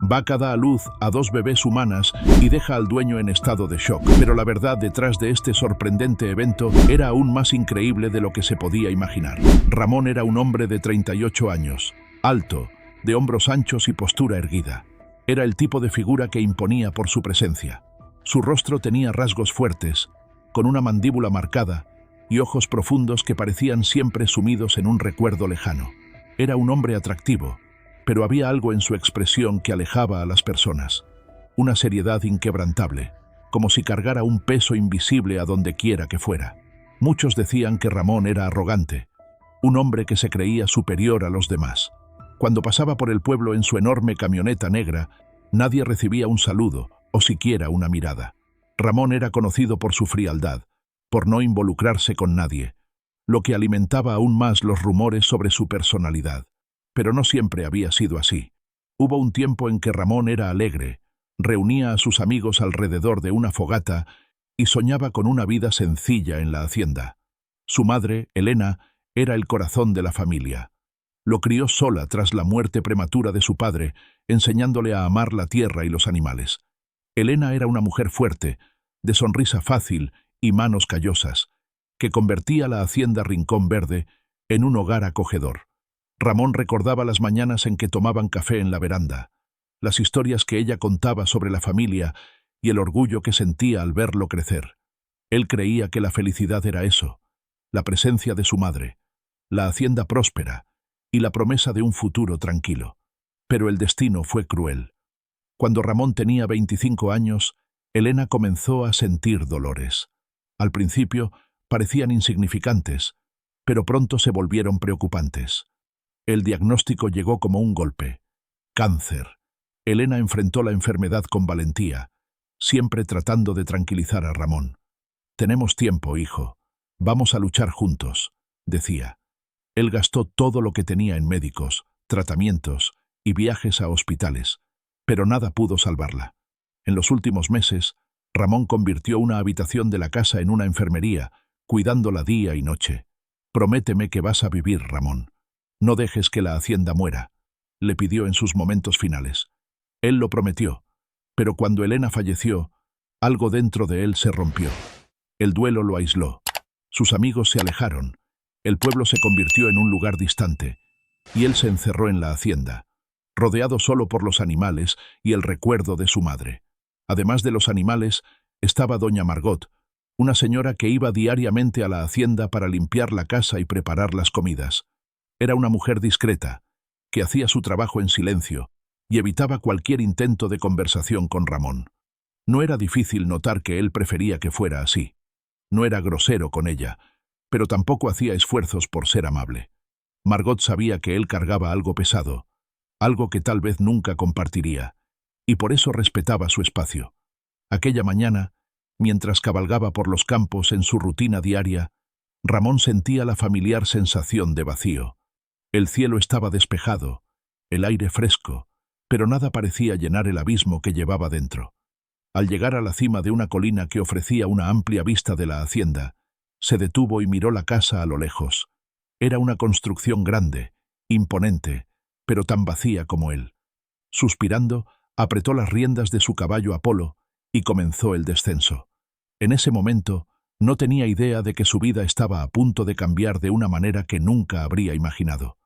Vaca da a luz a 2 bebés humanas y deja al dueño en estado de shock. Pero la verdad detrás de este sorprendente evento era aún más increíble de lo que se podía imaginar. Ramón era un hombre de 38 años, alto, de hombros anchos y postura erguida. Era el tipo de figura que imponía por su presencia. Su rostro tenía rasgos fuertes, con una mandíbula marcada y ojos profundos que parecían siempre sumidos en un recuerdo lejano. Era un hombre atractivo, pero había algo en su expresión que alejaba a las personas. Una seriedad inquebrantable, como si cargara un peso invisible a donde quiera que fuera. Muchos decían que Ramón era arrogante, un hombre que se creía superior a los demás. Cuando pasaba por el pueblo en su enorme camioneta negra, nadie recibía un saludo o siquiera una mirada. Ramón era conocido por su frialdad, por no involucrarse con nadie, lo que alimentaba aún más los rumores sobre su personalidad. Pero no siempre había sido así. Hubo un tiempo en que Ramón era alegre, reunía a sus amigos alrededor de una fogata y soñaba con una vida sencilla en la hacienda. Su madre, Elena, era el corazón de la familia. Lo crió sola tras la muerte prematura de su padre, enseñándole a amar la tierra y los animales. Elena era una mujer fuerte, de sonrisa fácil y manos callosas, que convertía la hacienda Rincón Verde en un hogar acogedor. Ramón recordaba las mañanas en que tomaban café en la veranda, las historias que ella contaba sobre la familia y el orgullo que sentía al verlo crecer. Él creía que la felicidad era eso, la presencia de su madre, la hacienda próspera y la promesa de un futuro tranquilo. Pero el destino fue cruel. Cuando Ramón tenía 25 años, Elena comenzó a sentir dolores. Al principio parecían insignificantes, pero pronto se volvieron preocupantes. El diagnóstico llegó como un golpe. Cáncer. Elena enfrentó la enfermedad con valentía, siempre tratando de tranquilizar a Ramón. «Tenemos tiempo, hijo. Vamos a luchar juntos», decía. Él gastó todo lo que tenía en médicos, tratamientos y viajes a hospitales, pero nada pudo salvarla. En los últimos meses, Ramón convirtió una habitación de la casa en una enfermería, cuidándola día y noche. «Prométeme que vas a vivir, Ramón. No dejes que la hacienda muera», le pidió en sus momentos finales. Él lo prometió, pero cuando Elena falleció, algo dentro de él se rompió. El duelo lo aisló. Sus amigos se alejaron. El pueblo se convirtió en un lugar distante, y él se encerró en la hacienda, rodeado solo por los animales y el recuerdo de su madre. Además de los animales, estaba doña Margot, una señora que iba diariamente a la hacienda para limpiar la casa y preparar las comidas. Era una mujer discreta, que hacía su trabajo en silencio y evitaba cualquier intento de conversación con Ramón. No era difícil notar que él prefería que fuera así. No era grosero con ella, pero tampoco hacía esfuerzos por ser amable. Margot sabía que él cargaba algo pesado, algo que tal vez nunca compartiría, y por eso respetaba su espacio. Aquella mañana, mientras cabalgaba por los campos en su rutina diaria, Ramón sentía la familiar sensación de vacío. El cielo estaba despejado, el aire fresco, pero nada parecía llenar el abismo que llevaba dentro. Al llegar a la cima de una colina que ofrecía una amplia vista de la hacienda, se detuvo y miró la casa a lo lejos. Era una construcción grande, imponente, pero tan vacía como él. Suspirando, apretó las riendas de su caballo Apolo y comenzó el descenso. En ese momento, no tenía idea de que su vida estaba a punto de cambiar de una manera que nunca habría imaginado.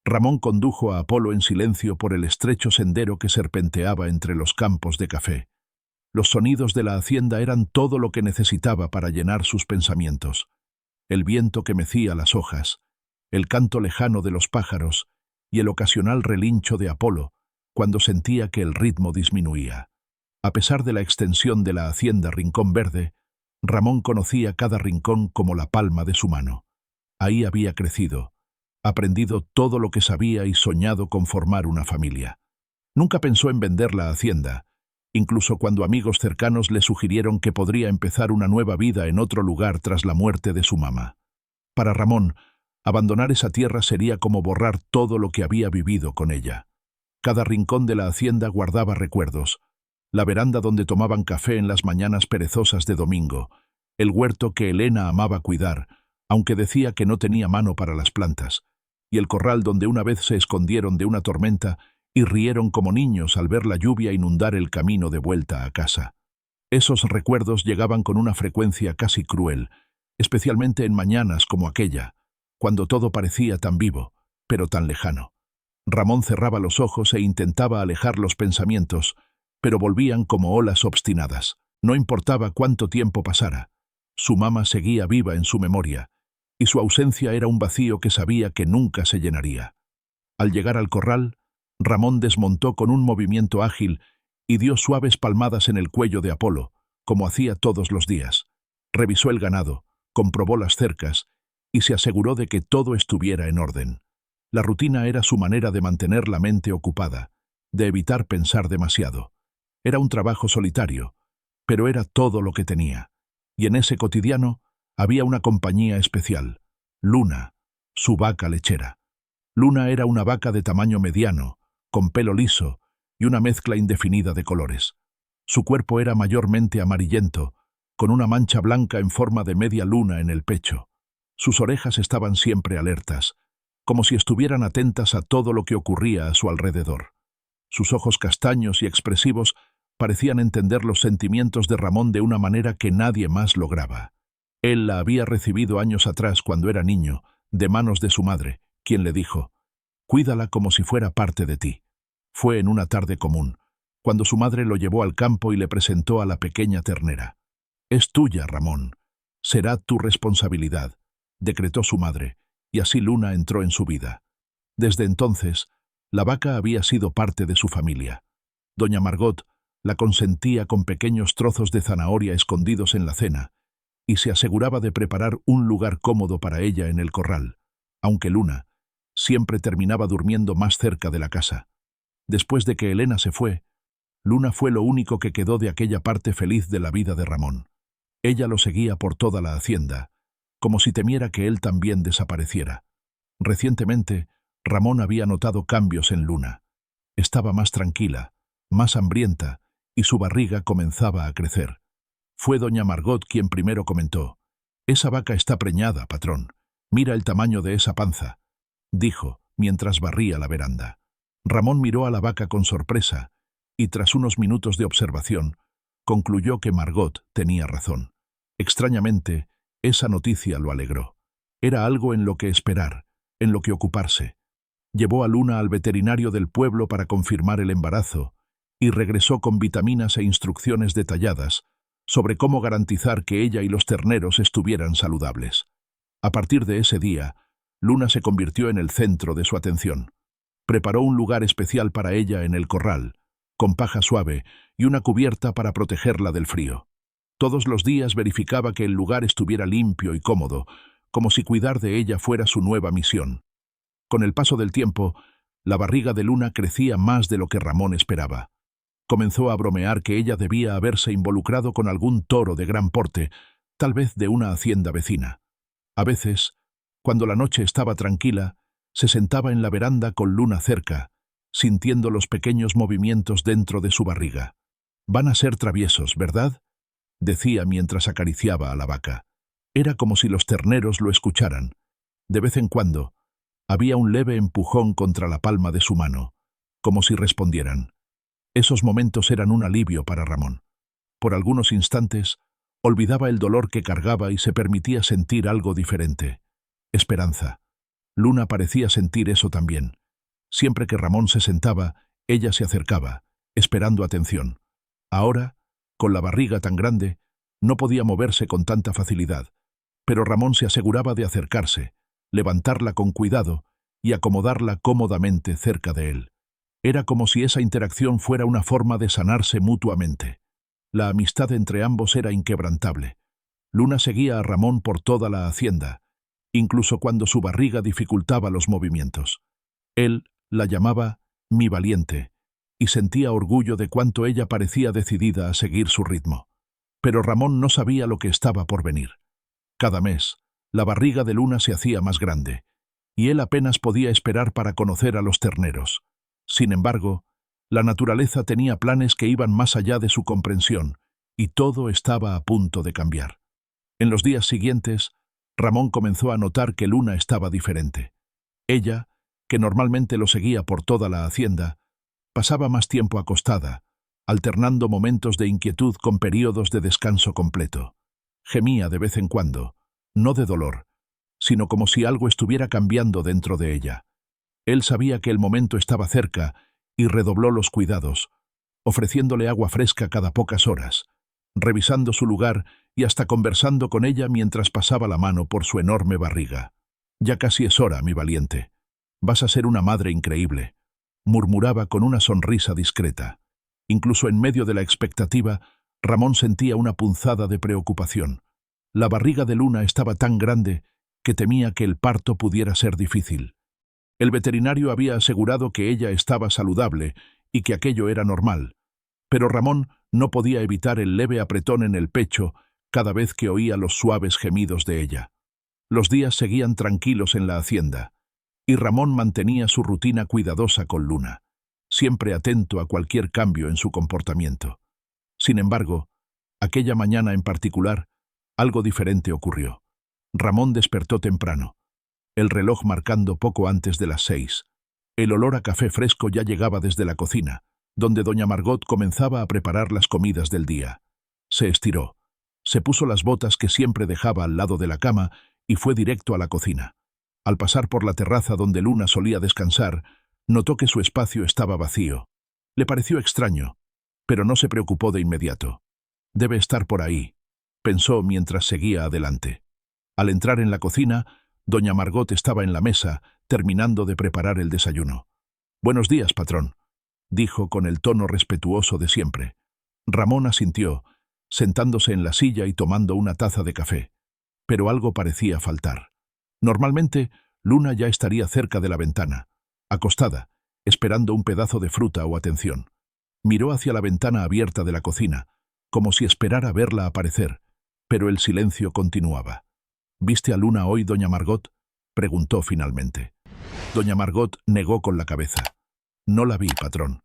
Ramón condujo a Apolo en silencio por el estrecho sendero que serpenteaba entre los campos de café. Los sonidos de la hacienda eran todo lo que necesitaba para llenar sus pensamientos. El viento que mecía las hojas, el canto lejano de los pájaros y el ocasional relincho de Apolo cuando sentía que el ritmo disminuía. A pesar de la extensión de la hacienda Rincón Verde, Ramón conocía cada rincón como la palma de su mano. Ahí había crecido, aprendido todo lo que sabía y soñado con formar una familia. Nunca pensó en vender la hacienda, incluso cuando amigos cercanos le sugirieron que podría empezar una nueva vida en otro lugar tras la muerte de su mamá. Para Ramón, abandonar esa tierra sería como borrar todo lo que había vivido con ella. Cada rincón de la hacienda guardaba recuerdos: la veranda donde tomaban café en las mañanas perezosas de domingo, el huerto que Elena amaba cuidar, aunque decía que no tenía mano para las plantas, y el corral donde una vez se escondieron de una tormenta y rieron como niños al ver la lluvia inundar el camino de vuelta a casa. Esos recuerdos llegaban con una frecuencia casi cruel, especialmente en mañanas como aquella, cuando todo parecía tan vivo, pero tan lejano. Ramón cerraba los ojos e intentaba alejar los pensamientos, pero volvían como olas obstinadas. No importaba cuánto tiempo pasara. Su mamá seguía viva en su memoria, y su ausencia era un vacío que sabía que nunca se llenaría. Al llegar al corral, Ramón desmontó con un movimiento ágil y dio suaves palmadas en el cuello de Apolo, como hacía todos los días. Revisó el ganado, comprobó las cercas y se aseguró de que todo estuviera en orden. La rutina era su manera de mantener la mente ocupada, de evitar pensar demasiado. Era un trabajo solitario, pero era todo lo que tenía. Y en ese cotidiano había una compañía especial, Luna, su vaca lechera. Luna era una vaca de tamaño mediano, con pelo liso y una mezcla indefinida de colores. Su cuerpo era mayormente amarillento, con una mancha blanca en forma de media luna en el pecho. Sus orejas estaban siempre alertas, como si estuvieran atentas a todo lo que ocurría a su alrededor. Sus ojos castaños y expresivos parecían entender los sentimientos de Ramón de una manera que nadie más lograba. Él la había recibido años atrás cuando era niño, de manos de su madre, quien le dijo: «Cuídala como si fuera parte de ti». Fue en una tarde común, cuando su madre lo llevó al campo y le presentó a la pequeña ternera. «Es tuya, Ramón. Será tu responsabilidad», decretó su madre, y así Luna entró en su vida. Desde entonces, la vaca había sido parte de su familia. Doña Margot la consentía con pequeños trozos de zanahoria escondidos en la cena, y se aseguraba de preparar un lugar cómodo para ella en el corral, aunque Luna siempre terminaba durmiendo más cerca de la casa. Después de que Elena se fue, Luna fue lo único que quedó de aquella parte feliz de la vida de Ramón. Ella lo seguía por toda la hacienda, como si temiera que él también desapareciera. Recientemente, Ramón había notado cambios en Luna. Estaba más tranquila, más hambrienta, y su barriga comenzaba a crecer. Fue doña Margot quien primero comentó: «Esa vaca está preñada, patrón. Mira el tamaño de esa panza», dijo, mientras barría la veranda. Ramón miró a la vaca con sorpresa, y tras unos minutos de observación, concluyó que Margot tenía razón. Extrañamente, esa noticia lo alegró. Era algo en lo que esperar, en lo que ocuparse. Llevó a Luna al veterinario del pueblo para confirmar el embarazo, y regresó con vitaminas e instrucciones detalladas sobre cómo garantizar que ella y los terneros estuvieran saludables. A partir de ese día, Luna se convirtió en el centro de su atención. Preparó un lugar especial para ella en el corral, con paja suave y una cubierta para protegerla del frío. Todos los días verificaba que el lugar estuviera limpio y cómodo, como si cuidar de ella fuera su nueva misión. Con el paso del tiempo, la barriga de Luna crecía más de lo que Ramón esperaba. Comenzó a bromear que ella debía haberse involucrado con algún toro de gran porte, tal vez de una hacienda vecina. A veces, cuando la noche estaba tranquila, se sentaba en la veranda con Luna cerca, sintiendo los pequeños movimientos dentro de su barriga. «Van a ser traviesos, ¿verdad?», decía mientras acariciaba a la vaca. Era como si los terneros lo escucharan. De vez en cuando, había un leve empujón contra la palma de su mano, como si respondieran. Esos momentos eran un alivio para Ramón. Por algunos instantes, olvidaba el dolor que cargaba y se permitía sentir algo diferente. Esperanza. Luna parecía sentir eso también. Siempre que Ramón se sentaba, ella se acercaba, esperando atención. Ahora, con la barriga tan grande, no podía moverse con tanta facilidad, pero Ramón se aseguraba de acercarse, levantarla con cuidado y acomodarla cómodamente cerca de él. Era como si esa interacción fuera una forma de sanarse mutuamente. La amistad entre ambos era inquebrantable. Luna seguía a Ramón por toda la hacienda, incluso cuando su barriga dificultaba los movimientos. Él la llamaba «mi valiente», y sentía orgullo de cuánto ella parecía decidida a seguir su ritmo. Pero Ramón no sabía lo que estaba por venir. Cada mes, la barriga de Luna se hacía más grande, y él apenas podía esperar para conocer a los terneros. Sin embargo, la naturaleza tenía planes que iban más allá de su comprensión, y todo estaba a punto de cambiar. En los días siguientes, Ramón comenzó a notar que Luna estaba diferente. Ella, que normalmente lo seguía por toda la hacienda, Pasaba más tiempo acostada, alternando momentos de inquietud con períodos de descanso completo. Gemía de vez en cuando, no de dolor, sino como si algo estuviera cambiando dentro de ella. Él sabía que el momento estaba cerca y redobló los cuidados, ofreciéndole agua fresca cada pocas horas, revisando su lugar y hasta conversando con ella mientras pasaba la mano por su enorme barriga. «Ya casi es hora, mi valiente. Vas a ser una madre increíble», murmuraba con una sonrisa discreta. Incluso en medio de la expectativa, Ramón sentía una punzada de preocupación. La barriga de Luna estaba tan grande que temía que el parto pudiera ser difícil. El veterinario había asegurado que ella estaba saludable y que aquello era normal, pero Ramón no podía evitar el leve apretón en el pecho cada vez que oía los suaves gemidos de ella. Los días seguían tranquilos en la hacienda, y Ramón mantenía su rutina cuidadosa con Luna, siempre atento a cualquier cambio en su comportamiento. Sin embargo, aquella mañana en particular, algo diferente ocurrió. Ramón despertó temprano, el reloj marcando poco antes de las 6. El olor a café fresco ya llegaba desde la cocina, donde doña Margot comenzaba a preparar las comidas del día. Se estiró, se puso las botas que siempre dejaba al lado de la cama y fue directo a la cocina. Al pasar por la terraza donde Luna solía descansar, notó que su espacio estaba vacío. Le pareció extraño, pero no se preocupó de inmediato. «Debe estar por ahí», pensó mientras seguía adelante. Al entrar en la cocina, doña Margot estaba en la mesa, terminando de preparar el desayuno. «Buenos días, patrón», dijo con el tono respetuoso de siempre. Ramón asintió, sentándose en la silla y tomando una taza de café. Pero algo parecía faltar. Normalmente, Luna ya estaría cerca de la ventana, acostada, esperando un pedazo de fruta o atención. Miró hacia la ventana abierta de la cocina, como si esperara verla aparecer, pero el silencio continuaba. «¿Viste a Luna hoy, doña Margot?», preguntó finalmente. Doña Margot negó con la cabeza. «No la vi, patrón.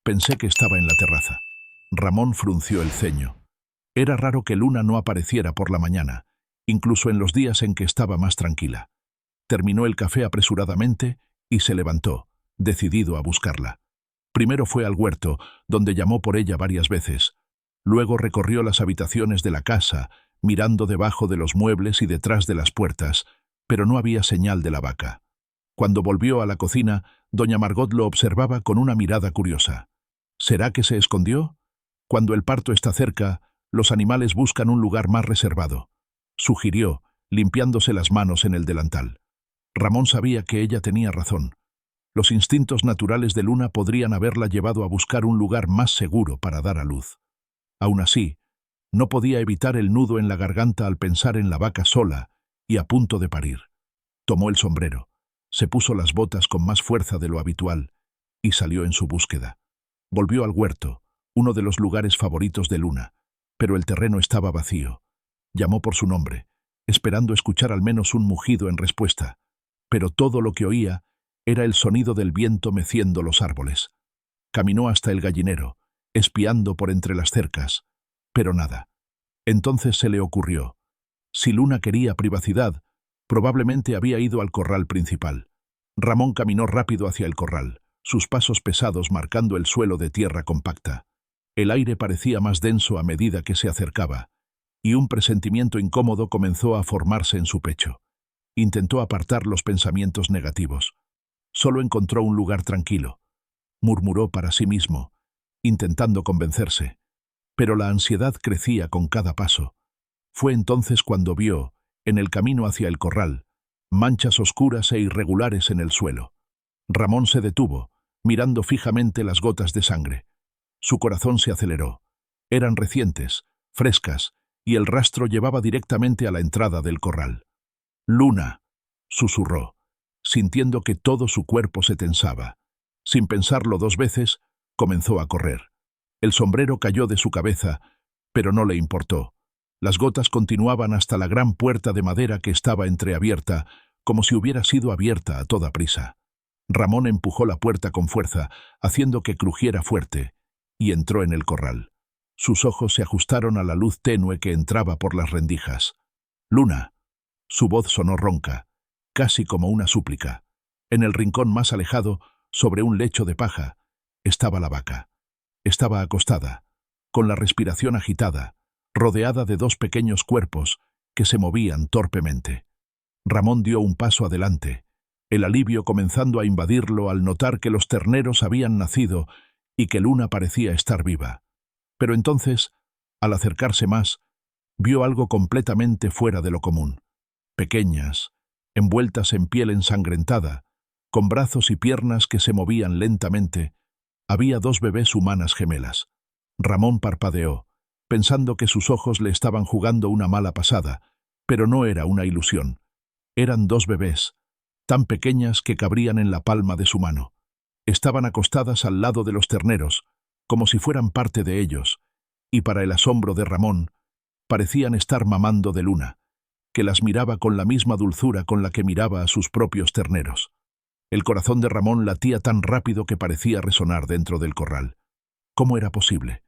Pensé que estaba en la terraza». Ramón frunció el ceño. Era raro que Luna no apareciera por la mañana, incluso en los días en que estaba más tranquila. Terminó el café apresuradamente y se levantó, decidido a buscarla. Primero fue al huerto, donde llamó por ella varias veces. Luego recorrió las habitaciones de la casa, mirando debajo de los muebles y detrás de las puertas, pero no había señal de la vaca. Cuando volvió a la cocina, doña Margot lo observaba con una mirada curiosa. ¿Será que se escondió? Cuando el parto está cerca, los animales buscan un lugar más reservado, sugirió, limpiándose las manos en el delantal. Ramón sabía que ella tenía razón. Los instintos naturales de Luna podrían haberla llevado a buscar un lugar más seguro para dar a luz. Aún así, no podía evitar el nudo en la garganta al pensar en la vaca sola y a punto de parir. Tomó el sombrero, se puso las botas con más fuerza de lo habitual y salió en su búsqueda. Volvió al huerto, uno de los lugares favoritos de Luna, pero el terreno estaba vacío. Llamó por su nombre, esperando escuchar al menos un mugido en respuesta, pero todo lo que oía era el sonido del viento meciendo los árboles. Caminó hasta el gallinero, espiando por entre las cercas, pero nada. Entonces se le ocurrió. Si Luna quería privacidad, probablemente había ido al corral principal. Ramón caminó rápido hacia el corral, sus pasos pesados marcando el suelo de tierra compacta. El aire parecía más denso a medida que se acercaba, y un presentimiento incómodo comenzó a formarse en su pecho. Intentó apartar los pensamientos negativos. Solo encontró un lugar tranquilo. Murmuró para sí mismo, intentando convencerse. Pero la ansiedad crecía con cada paso. Fue entonces cuando vio, en el camino hacia el corral, manchas oscuras e irregulares en el suelo. Ramón se detuvo, mirando fijamente las gotas de sangre. Su corazón se aceleró. Eran recientes, frescas, y el rastro llevaba directamente a la entrada del corral. «Luna», susurró, sintiendo que todo su cuerpo se tensaba. Sin pensarlo dos veces, comenzó a correr. El sombrero cayó de su cabeza, pero no le importó. Las gotas continuaban hasta la gran puerta de madera que estaba entreabierta, como si hubiera sido abierta a toda prisa. Ramón empujó la puerta con fuerza, haciendo que crujiera fuerte, y entró en el corral. Sus ojos se ajustaron a la luz tenue que entraba por las rendijas. «Luna». Su voz sonó ronca, casi como una súplica. En el rincón más alejado, sobre un lecho de paja, estaba la vaca. Estaba acostada, con la respiración agitada, rodeada de dos pequeños cuerpos que se movían torpemente. Ramón dio un paso adelante, el alivio comenzando a invadirlo al notar que los terneros habían nacido y que Luna parecía estar viva. Pero entonces, al acercarse más, vio algo completamente fuera de lo común. Pequeñas, envueltas en piel ensangrentada, con brazos y piernas que se movían lentamente, había dos bebés humanas gemelas. Ramón parpadeó, pensando que sus ojos le estaban jugando una mala pasada, pero no era una ilusión. Eran dos bebés, tan pequeñas que cabrían en la palma de su mano. Estaban acostadas al lado de los terneros, como si fueran parte de ellos, y para el asombro de Ramón, parecían estar mamando de Luna, que las miraba con la misma dulzura con la que miraba a sus propios terneros. El corazón de Ramón latía tan rápido que parecía resonar dentro del corral. ¿Cómo era posible?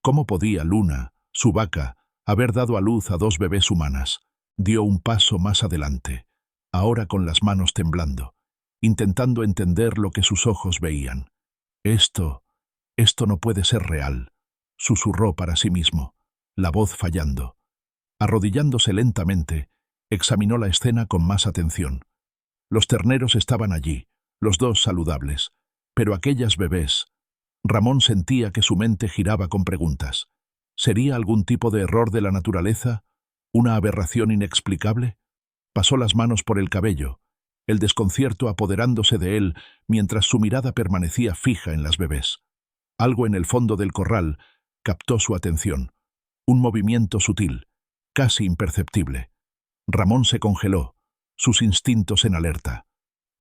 ¿Cómo podía Luna, su vaca, haber dado a luz a dos bebés humanas? Dio un paso más adelante, ahora con las manos temblando, intentando entender lo que sus ojos veían. Esto no puede ser real, susurró para sí mismo, la voz fallando. Arrodillándose lentamente, examinó la escena con más atención. Los terneros estaban allí, los dos saludables, pero aquellas bebés. Ramón sentía que su mente giraba con preguntas. ¿Sería algún tipo de error de la naturaleza? ¿Una aberración inexplicable? Pasó las manos por el cabello, el desconcierto apoderándose de él mientras su mirada permanecía fija en las bebés. Algo en el fondo del corral captó su atención. Un movimiento sutil, casi imperceptible. Ramón se congeló, sus instintos en alerta.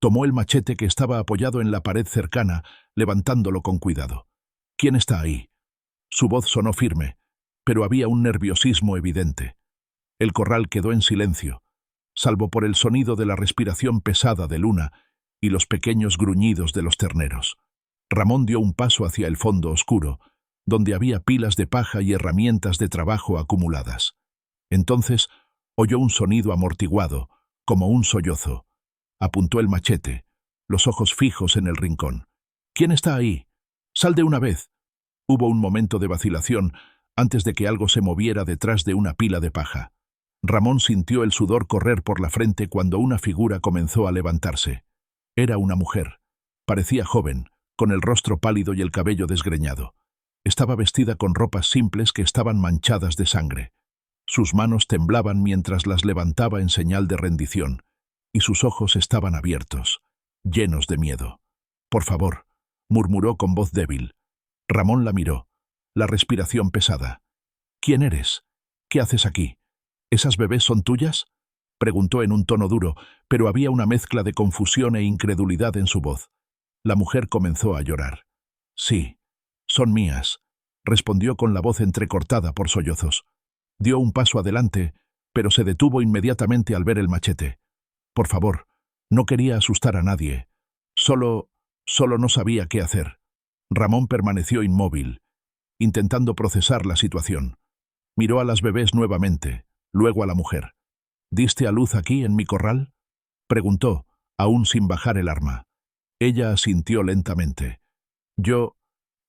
Tomó el machete que estaba apoyado en la pared cercana, levantándolo con cuidado. ¿Quién está ahí? Su voz sonó firme, pero había un nerviosismo evidente. El corral quedó en silencio, salvo por el sonido de la respiración pesada de Luna y los pequeños gruñidos de los terneros. Ramón dio un paso hacia el fondo oscuro, donde había pilas de paja y herramientas de trabajo acumuladas. Entonces oyó un sonido amortiguado, como un sollozo. Apuntó el machete, los ojos fijos en el rincón. ¿Quién está ahí? ¡Sal de una vez! Hubo un momento de vacilación antes de que algo se moviera detrás de una pila de paja. Ramón sintió el sudor correr por la frente cuando una figura comenzó a levantarse. Era una mujer. Parecía joven, con el rostro pálido y el cabello desgreñado. Estaba vestida con ropas simples que estaban manchadas de sangre. Sus manos temblaban mientras las levantaba en señal de rendición, y sus ojos estaban abiertos, llenos de miedo. «Por favor», murmuró con voz débil. Ramón la miró, la respiración pesada. «¿Quién eres? ¿Qué haces aquí? ¿Esas bebés son tuyas?», preguntó en un tono duro, pero había una mezcla de confusión e incredulidad en su voz. La mujer comenzó a llorar. «Sí, son mías», respondió con la voz entrecortada por sollozos. Dio un paso adelante, pero se detuvo inmediatamente al ver el machete. «Por favor», no quería asustar a nadie. Solo no sabía qué hacer. Ramón permaneció inmóvil, intentando procesar la situación. Miró a las bebés nuevamente, luego a la mujer. «¿Diste a luz aquí, en mi corral?», preguntó, aún sin bajar el arma. Ella asintió lentamente. «Yo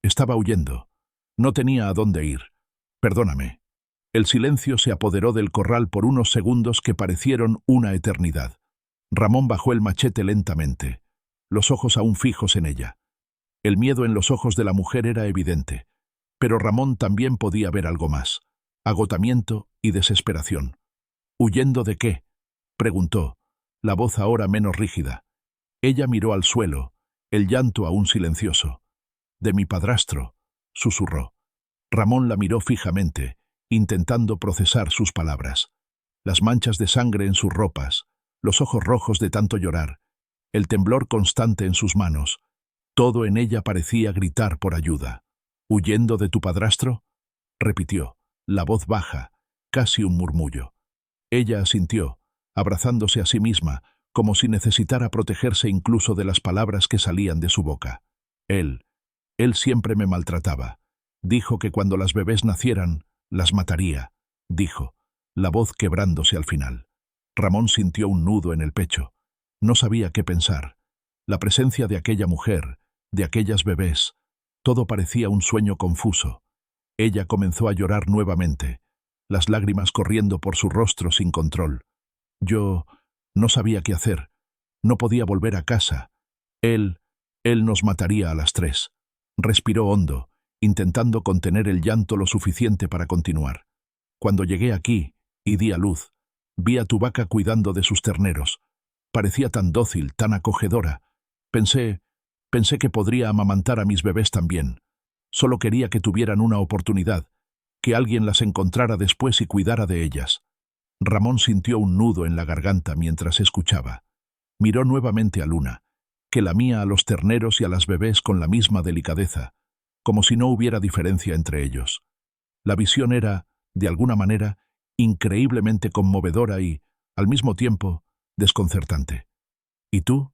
estaba huyendo. No tenía a dónde ir. Perdóname». El silencio se apoderó del corral por unos segundos que parecieron una eternidad. Ramón bajó el machete lentamente, los ojos aún fijos en ella. El miedo en los ojos de la mujer era evidente, pero Ramón también podía ver algo más: agotamiento y desesperación. «¿Huyendo de qué?», preguntó, la voz ahora menos rígida. Ella miró al suelo, el llanto aún silencioso. «De mi padrastro», susurró. Ramón la miró fijamente, intentando procesar sus palabras. Las manchas de sangre en sus ropas, los ojos rojos de tanto llorar, el temblor constante en sus manos, todo en ella parecía gritar por ayuda. «¿Huyendo de tu padrastro?», repitió, la voz baja, casi un murmullo. Ella asintió, abrazándose a sí misma, como si necesitara protegerse incluso de las palabras que salían de su boca. Él siempre me maltrataba. Dijo que cuando las bebés nacieran, las mataría», dijo, la voz quebrándose al final. Ramón sintió un nudo en el pecho. No sabía qué pensar. La presencia de aquella mujer, de aquellas bebés, Todo parecía un sueño confuso. Ella comenzó a llorar nuevamente, las lágrimas corriendo por su rostro sin control. Yo no sabía qué hacer. No podía volver a casa. Él nos mataría a las 3. Respiró hondo, intentando contener el llanto lo suficiente para continuar. Cuando llegué aquí y di a luz, vi a tu vaca cuidando de sus terneros. Parecía tan dócil, tan acogedora. Pensé que podría amamantar a mis bebés también. Solo quería que tuvieran una oportunidad, que alguien las encontrara después y cuidara de ellas. Ramón sintió un nudo en la garganta mientras escuchaba. Miró nuevamente a Luna, que lamía a los terneros y a las bebés con la misma delicadeza, como si no hubiera diferencia entre ellos. La visión era, de alguna manera, increíblemente conmovedora y, al mismo tiempo, desconcertante. ¿Y tú?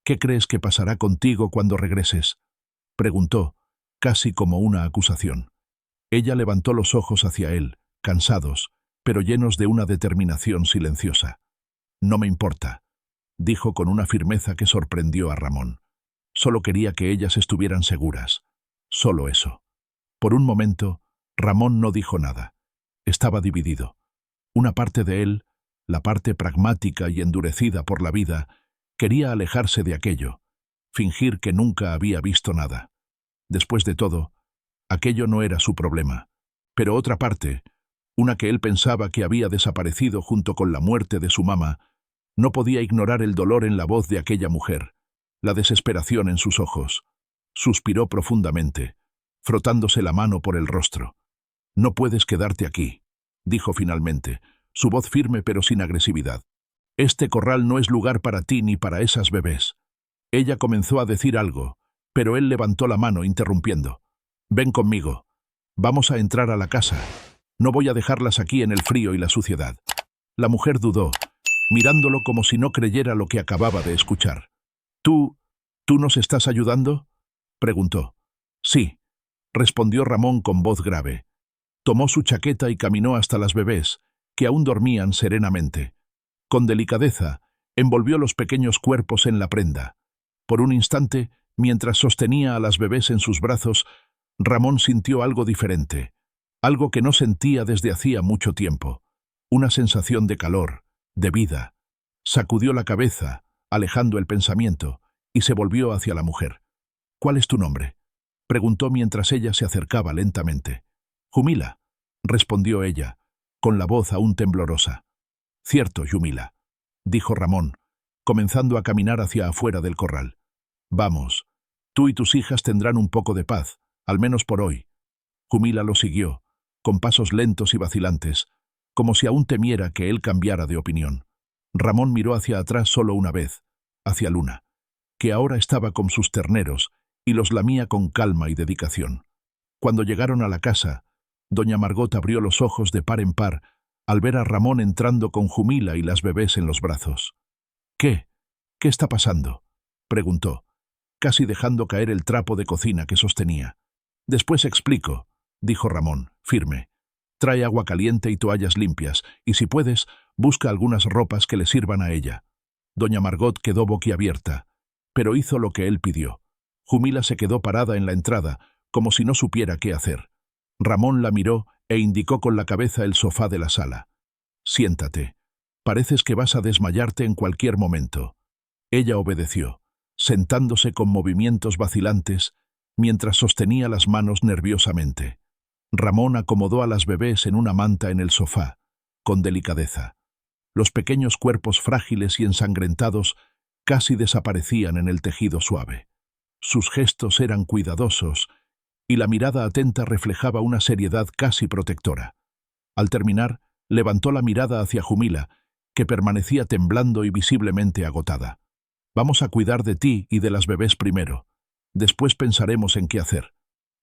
¿Qué crees que pasará contigo cuando regreses?, preguntó, casi como una acusación. Ella levantó los ojos hacia él, cansados, pero llenos de una determinación silenciosa. No me importa, dijo con una firmeza que sorprendió a Ramón. Solo quería que ellas estuvieran seguras. Solo eso. Por un momento, Ramón no dijo nada. Estaba dividido. Una parte de él, la parte pragmática y endurecida por la vida, quería alejarse de aquello, fingir que nunca había visto nada. Después de todo, aquello no era su problema. Pero otra parte, una que él pensaba que había desaparecido junto con la muerte de su mamá, no podía ignorar el dolor en la voz de aquella mujer, la desesperación en sus ojos. Suspiró profundamente, frotándose la mano por el rostro. «No puedes quedarte aquí», dijo finalmente, su voz firme pero sin agresividad. «Este corral no es lugar para ti ni para esas bebés». Ella comenzó a decir algo, pero él levantó la mano interrumpiendo. «Ven conmigo. Vamos a entrar a la casa. No voy a dejarlas aquí en el frío y la suciedad». La mujer dudó, mirándolo como si no creyera lo que acababa de escuchar. ¿Tú nos estás ayudando?», preguntó. «Sí», respondió Ramón con voz grave. Tomó su chaqueta y caminó hasta las bebés, que aún dormían serenamente. Con delicadeza, envolvió los pequeños cuerpos en la prenda. Por un instante, mientras sostenía a las bebés en sus brazos, Ramón sintió algo diferente, algo que no sentía desde hacía mucho tiempo. Una sensación de calor, de vida. Sacudió la cabeza, alejando el pensamiento, y se volvió hacia la mujer. «¿Cuál es tu nombre?», preguntó mientras ella se acercaba lentamente. «Yumila», respondió ella, con la voz aún temblorosa. «Cierto, Yumila», dijo Ramón, comenzando a caminar hacia afuera del corral. «Vamos, tú y tus hijas tendrán un poco de paz, al menos por hoy». Yumila lo siguió, con pasos lentos y vacilantes, como si aún temiera que él cambiara de opinión. Ramón miró hacia atrás solo una vez, hacia Luna, que ahora estaba con sus terneros y los lamía con calma y dedicación. Cuando llegaron a la casa, doña Margot abrió los ojos de par en par al ver a Ramón entrando con Yumila y las bebés en los brazos. «¿Qué está pasando?», preguntó, casi dejando caer el trapo de cocina que sostenía. «Después explico», dijo Ramón, firme. «Trae agua caliente y toallas limpias, y si puedes, busca algunas ropas que le sirvan a ella». Doña Margot quedó boquiabierta, pero hizo lo que él pidió. Yumila se quedó parada en la entrada, como si no supiera qué hacer. Ramón la miró e indicó con la cabeza el sofá de la sala. «Siéntate. Pareces que vas a desmayarte en cualquier momento». Ella obedeció, sentándose con movimientos vacilantes, mientras sostenía las manos nerviosamente. Ramón acomodó a las bebés en una manta en el sofá, con delicadeza. Los pequeños cuerpos frágiles y ensangrentados casi desaparecían en el tejido suave. Sus gestos eran cuidadosos, y la mirada atenta reflejaba una seriedad casi protectora. Al terminar, levantó la mirada hacia Yumila, que permanecía temblando y visiblemente agotada. «Vamos a cuidar de ti y de las bebés primero. Después pensaremos en qué hacer»,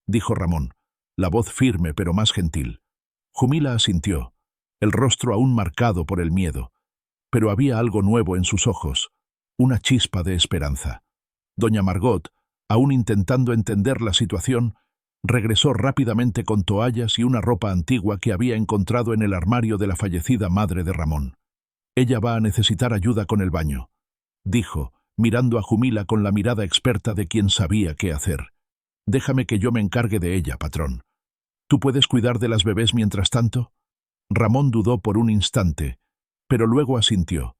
dijo Ramón, la voz firme pero más gentil. Yumila asintió, el rostro aún marcado por el miedo, pero había algo nuevo en sus ojos, una chispa de esperanza. Doña Margot, aún intentando entender la situación, regresó rápidamente con toallas y una ropa antigua que había encontrado en el armario de la fallecida madre de Ramón. «Ella va a necesitar ayuda con el baño», dijo, mirando a Yumila con la mirada experta de quien sabía qué hacer. Déjame que yo me encargue de ella, patrón. ¿Tú puedes cuidar de las bebés mientras tanto? Ramón dudó por un instante, pero luego asintió.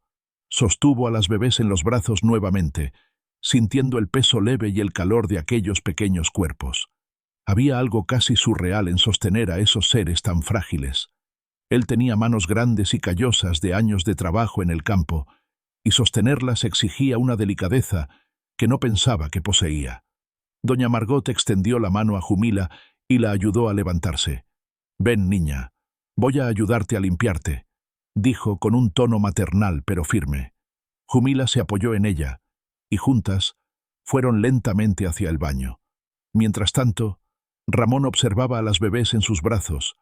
Sostuvo a las bebés en los brazos nuevamente, sintiendo el peso leve y el calor de aquellos pequeños cuerpos. Había algo casi surreal en sostener a esos seres tan frágiles. Él tenía manos grandes y callosas de años de trabajo en el campo, y sostenerlas exigía una delicadeza que no pensaba que poseía. Doña Margot extendió la mano a Jumila y la ayudó a levantarse. «Ven, niña, voy a ayudarte a limpiarte», dijo con un tono maternal pero firme. Jumila se apoyó en ella, y juntas fueron lentamente hacia el baño. Mientras tanto, Ramón observaba a las bebés en sus brazos,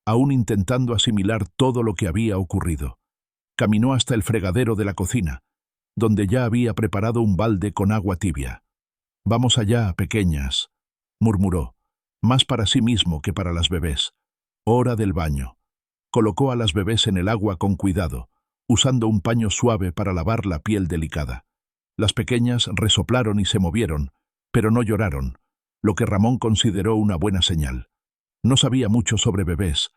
aún intentando asimilar todo lo que había ocurrido. Caminó hasta el fregadero de la cocina, donde ya había preparado un balde con agua tibia. «Vamos allá, pequeñas», murmuró, más para sí mismo que para las bebés. «Hora del baño». Colocó a las bebés en el agua con cuidado, usando un paño suave para lavar la piel delicada. Las pequeñas resoplaron y se movieron, pero no lloraron, lo que Ramón consideró una buena señal. No sabía mucho sobre bebés,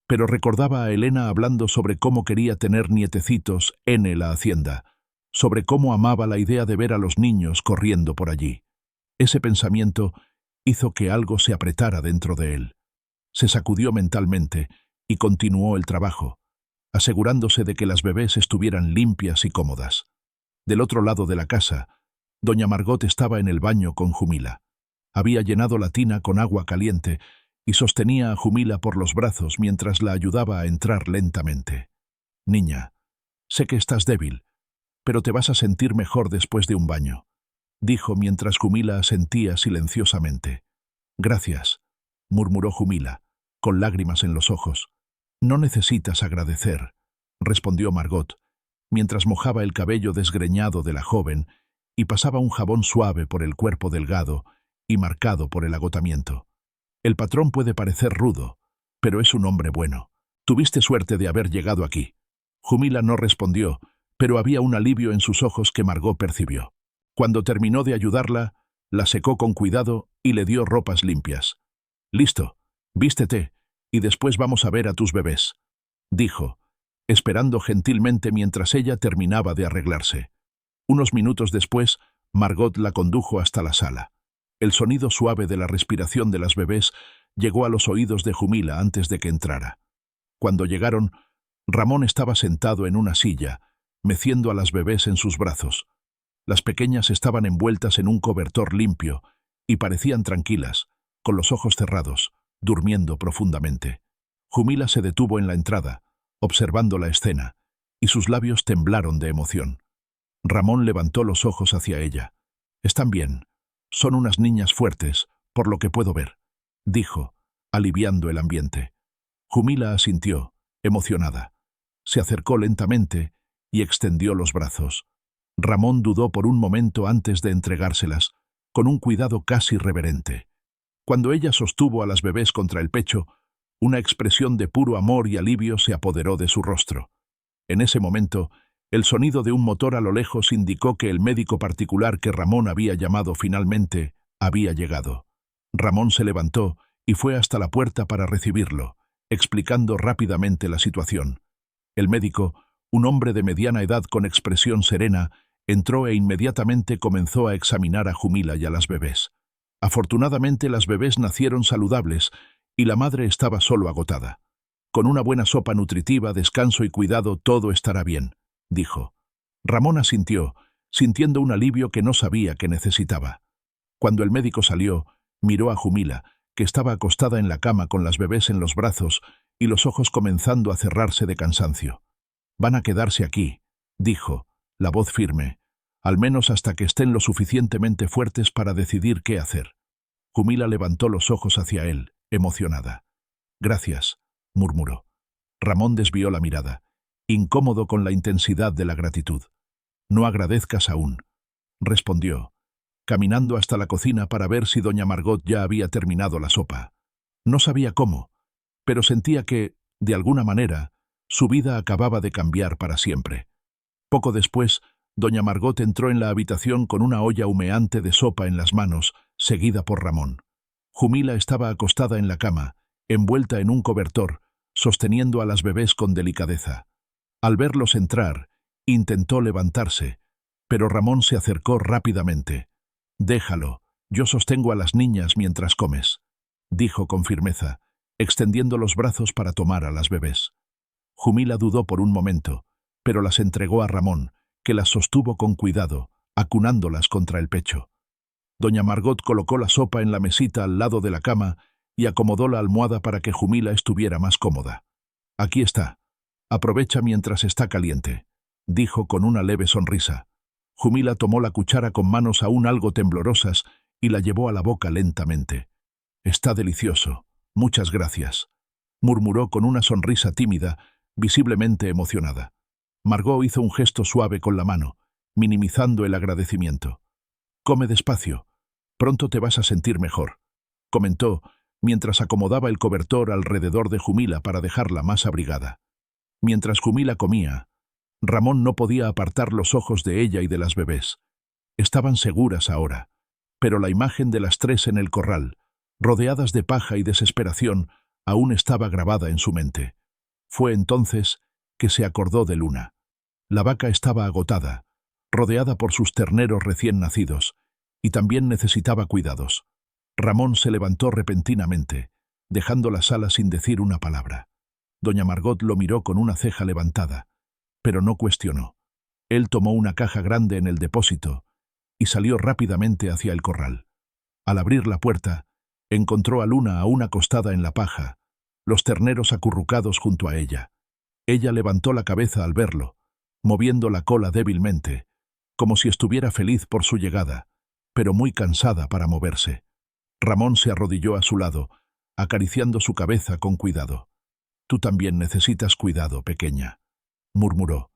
pero recordaba a Elena hablando sobre cómo quería tener nietecitos en la hacienda, sobre cómo amaba la idea de ver a los niños corriendo por allí. Ese pensamiento hizo que algo se apretara dentro de él. Se sacudió mentalmente y continuó el trabajo, asegurándose de que las bebés estuvieran limpias y cómodas. Del otro lado de la casa, doña Margot estaba en el baño con Jumila. Había llenado la tina con agua caliente y sostenía a Jumila por los brazos mientras la ayudaba a entrar lentamente. «Niña, sé que estás débil, pero te vas a sentir mejor después de un baño», dijo mientras Jumila asentía silenciosamente. «Gracias», murmuró Jumila, con lágrimas en los ojos. «No necesitas agradecer», respondió Margot, mientras mojaba el cabello desgreñado de la joven y pasaba un jabón suave por el cuerpo delgado y marcado por el agotamiento. «El patrón puede parecer rudo, pero es un hombre bueno. Tuviste suerte de haber llegado aquí». Jumila no respondió, pero había un alivio en sus ojos que Margot percibió. Cuando terminó de ayudarla, la secó con cuidado y le dio ropas limpias. «Listo, vístete, y después vamos a ver a tus bebés», dijo, esperando gentilmente mientras ella terminaba de arreglarse. Unos minutos después, Margot la condujo hasta la sala. El sonido suave de la respiración de las bebés llegó a los oídos de Jumila antes de que entrara. Cuando llegaron, Ramón estaba sentado en una silla, meciendo a las bebés en sus brazos. Las pequeñas estaban envueltas en un cobertor limpio y parecían tranquilas, con los ojos cerrados, durmiendo profundamente. Jumila se detuvo en la entrada, observando la escena, y sus labios temblaron de emoción. Ramón levantó los ojos hacia ella. «Están bien. Son unas niñas fuertes, por lo que puedo ver», dijo, aliviando el ambiente. Jumila asintió, emocionada. Se acercó lentamente y extendió los brazos. Ramón dudó por un momento antes de entregárselas, con un cuidado casi reverente. Cuando ella sostuvo a las bebés contra el pecho, una expresión de puro amor y alivio se apoderó de su rostro. En ese momento, el sonido de un motor a lo lejos indicó que el médico particular que Ramón había llamado finalmente había llegado. Ramón se levantó y fue hasta la puerta para recibirlo, explicando rápidamente la situación. El médico, un hombre de mediana edad con expresión serena, entró e inmediatamente comenzó a examinar a Jumila y a las bebés. Afortunadamente las bebés nacieron saludables y la madre estaba solo agotada. «Con una buena sopa nutritiva, descanso y cuidado todo estará bien», dijo. Ramón asintió, sintiendo un alivio que no sabía que necesitaba. Cuando el médico salió, miró a Jumila, que estaba acostada en la cama con las bebés en los brazos y los ojos comenzando a cerrarse de cansancio. «Van a quedarse aquí», dijo, la voz firme, «al menos hasta que estén lo suficientemente fuertes para decidir qué hacer». Jumila levantó los ojos hacia él, emocionada. «Gracias», murmuró. Ramón desvió la mirada, incómodo con la intensidad de la gratitud. «No agradezcas aún», respondió, caminando hasta la cocina para ver si doña Margot ya había terminado la sopa. No sabía cómo, pero sentía que, de alguna manera, su vida acababa de cambiar para siempre. Poco después, doña Margot entró en la habitación con una olla humeante de sopa en las manos, seguida por Ramón. Jumila estaba acostada en la cama, envuelta en un cobertor, sosteniendo a las bebés con delicadeza. Al verlos entrar, intentó levantarse, pero Ramón se acercó rápidamente. «Déjalo, yo sostengo a las niñas mientras comes», dijo con firmeza, extendiendo los brazos para tomar a las bebés. Jumila dudó por un momento, pero las entregó a Ramón, que las sostuvo con cuidado, acunándolas contra el pecho. Doña Margot colocó la sopa en la mesita al lado de la cama y acomodó la almohada para que Jumila estuviera más cómoda. «Aquí está. Aprovecha mientras está caliente», dijo con una leve sonrisa. Jumila tomó la cuchara con manos aún algo temblorosas y la llevó a la boca lentamente. «Está delicioso. Muchas gracias», murmuró con una sonrisa tímida, visiblemente emocionada. Margot hizo un gesto suave con la mano, minimizando el agradecimiento. «Come despacio. Pronto te vas a sentir mejor», comentó, mientras acomodaba el cobertor alrededor de Jumila para dejarla más abrigada. Mientras Jumila comía, Ramón no podía apartar los ojos de ella y de las bebés. Estaban seguras ahora, pero la imagen de las tres en el corral, rodeadas de paja y desesperación, aún estaba grabada en su mente. Fue entonces que se acordó de Luna. La vaca estaba agotada, rodeada por sus terneros recién nacidos, y también necesitaba cuidados. Ramón se levantó repentinamente, dejando la sala sin decir una palabra. Doña Margot lo miró con una ceja levantada, pero no cuestionó. Él tomó una caja grande en el depósito y salió rápidamente hacia el corral. Al abrir la puerta, encontró a Luna aún acostada en la paja, los terneros acurrucados junto a ella. Ella levantó la cabeza al verlo, moviendo la cola débilmente, como si estuviera feliz por su llegada, pero muy cansada para moverse. Ramón se arrodilló a su lado, acariciando su cabeza con cuidado. «Tú también necesitas cuidado, pequeña», murmuró.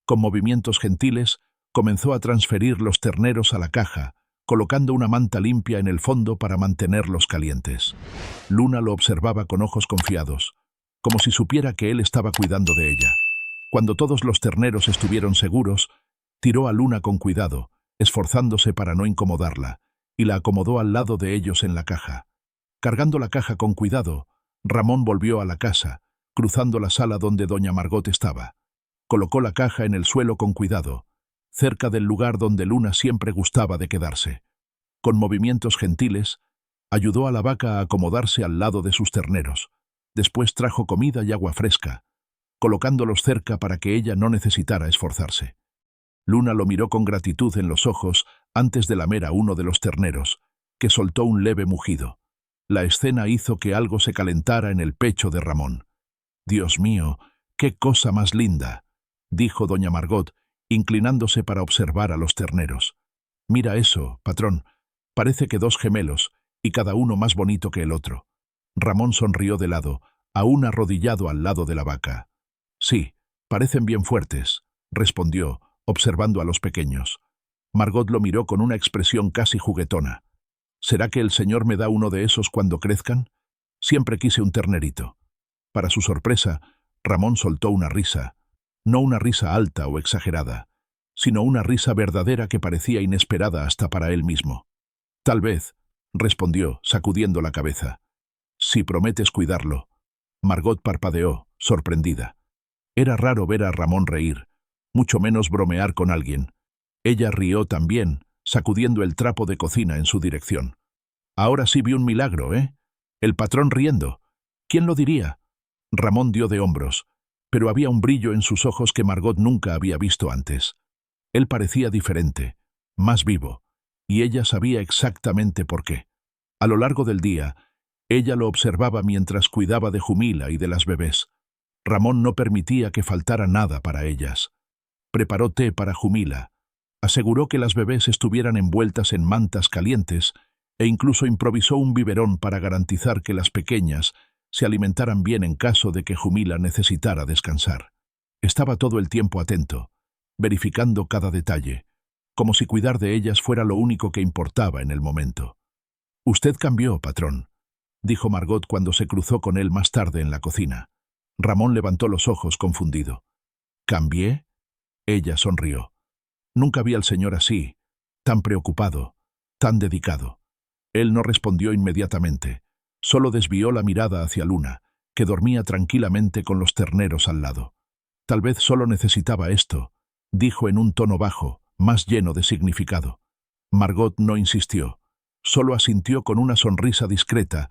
Con movimientos gentiles, comenzó a transferir los terneros a la caja, colocando una manta limpia en el fondo para mantenerlos calientes. Luna lo observaba con ojos confiados, como si supiera que él estaba cuidando de ella. Cuando todos los terneros estuvieron seguros, tiró a Luna con cuidado, esforzándose para no incomodarla, y la acomodó al lado de ellos en la caja. Cargando la caja con cuidado, Ramón volvió a la casa, cruzando la sala donde doña Margot estaba. Colocó la caja en el suelo con cuidado, cerca del lugar donde Luna siempre gustaba de quedarse. Con movimientos gentiles, ayudó a la vaca a acomodarse al lado de sus terneros. Después trajo comida y agua fresca, colocándolos cerca para que ella no necesitara esforzarse. Luna lo miró con gratitud en los ojos antes de lamer a uno de los terneros, que soltó un leve mugido. La escena hizo que algo se calentara en el pecho de Ramón. «Dios mío, qué cosa más linda», dijo doña Margot, inclinándose para observar a los terneros. «Mira eso, patrón, parece que dos gemelos, y cada uno más bonito que el otro». Ramón sonrió de lado, aún arrodillado al lado de la vaca. «Sí, parecen bien fuertes», respondió, observando a los pequeños. Margot lo miró con una expresión casi juguetona. «¿Será que el señor me da uno de esos cuando crezcan? Siempre quise un ternerito». Para su sorpresa, Ramón soltó una risa, no una risa alta o exagerada, sino una risa verdadera que parecía inesperada hasta para él mismo. «Tal vez», respondió, sacudiendo la cabeza. «Si prometes cuidarlo». Margot parpadeó, sorprendida. Era raro ver a Ramón reír, mucho menos bromear con alguien. Ella rió también, sacudiendo el trapo de cocina en su dirección. «Ahora sí vi un milagro, ¿eh? El patrón riendo. ¿Quién lo diría?» Ramón dio de hombros, pero había un brillo en sus ojos que Margot nunca había visto antes. Él parecía diferente, más vivo, y ella sabía exactamente por qué. A lo largo del día, ella lo observaba mientras cuidaba de Jumila y de las bebés. Ramón no permitía que faltara nada para ellas. Preparó té para Jumila, aseguró que las bebés estuvieran envueltas en mantas calientes e incluso improvisó un biberón para garantizar que las pequeñas se alimentaran bien en caso de que Jumila necesitara descansar. Estaba todo el tiempo atento, verificando cada detalle, como si cuidar de ellas fuera lo único que importaba en el momento. «Usted cambió, patrón», dijo Margot cuando se cruzó con él más tarde en la cocina. Ramón levantó los ojos confundido. «¿Cambié?» Ella sonrió. «Nunca vi al señor así, tan preocupado, tan dedicado. Él no respondió inmediatamente. Solo desvió la mirada hacia Luna, que dormía tranquilamente con los terneros al lado. Tal vez solo necesitaba esto, dijo en un tono bajo, más lleno de significado. Margot no insistió. Solo asintió con una sonrisa discreta,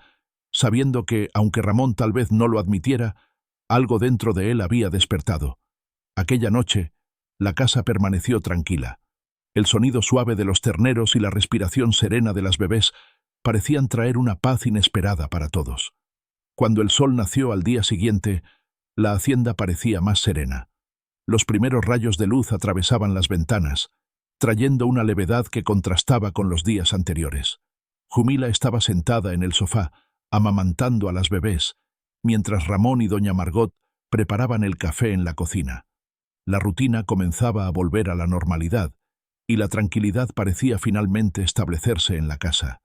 sabiendo que, aunque Ramón tal vez no lo admitiera, algo dentro de él había despertado. Aquella noche, la casa permaneció tranquila. El sonido suave de los terneros y la respiración serena de las bebés parecían traer una paz inesperada para todos. Cuando el sol nació al día siguiente, la hacienda parecía más serena. Los primeros rayos de luz atravesaban las ventanas, trayendo una levedad que contrastaba con los días anteriores. Jumila estaba sentada en el sofá, amamantando a las bebés, mientras Ramón y doña Margot preparaban el café en la cocina. La rutina comenzaba a volver a la normalidad, y la tranquilidad parecía finalmente establecerse en la casa.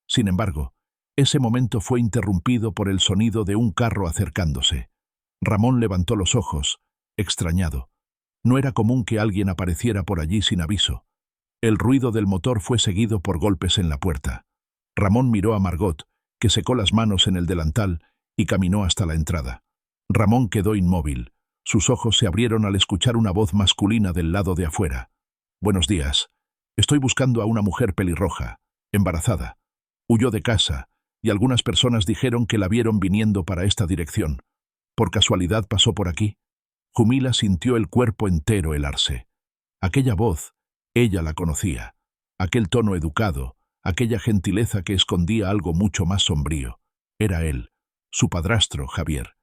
Sin embargo, ese momento fue interrumpido por el sonido de un carro acercándose. Ramón levantó los ojos, extrañado. No era común que alguien apareciera por allí sin aviso. El ruido del motor fue seguido por golpes en la puerta. Ramón miró a Margot, que secó las manos en el delantal y caminó hasta la entrada. Ramón quedó inmóvil. Sus ojos se abrieron al escuchar una voz masculina del lado de afuera. «Buenos días. Estoy buscando a una mujer pelirroja, embarazada. Huyó de casa, y algunas personas dijeron que la vieron viniendo para esta dirección. ¿Por casualidad pasó por aquí?» Jumila sintió el cuerpo entero helarse. Aquella voz, ella la conocía. Aquel tono educado, aquella gentileza que escondía algo mucho más sombrío. Era él, su padrastro, Javier.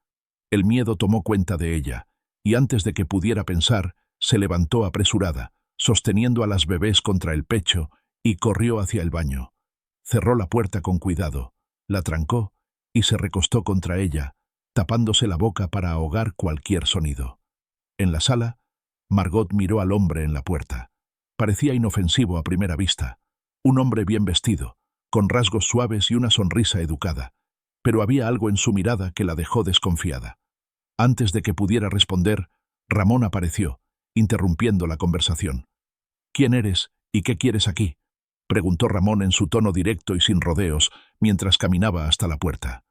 El miedo tomó cuenta de ella, y antes de que pudiera pensar, se levantó apresurada, sosteniendo a las bebés contra el pecho, y corrió hacia el baño. Cerró la puerta con cuidado, la trancó y se recostó contra ella, tapándose la boca para ahogar cualquier sonido. En la sala, Margot miró al hombre en la puerta. Parecía inofensivo a primera vista. Un hombre bien vestido, con rasgos suaves y una sonrisa educada. Pero había algo en su mirada que la dejó desconfiada. Antes de que pudiera responder, Ramón apareció, interrumpiendo la conversación. «¿Quién eres y qué quieres aquí?», preguntó Ramón en su tono directo y sin rodeos, mientras caminaba hasta la puerta.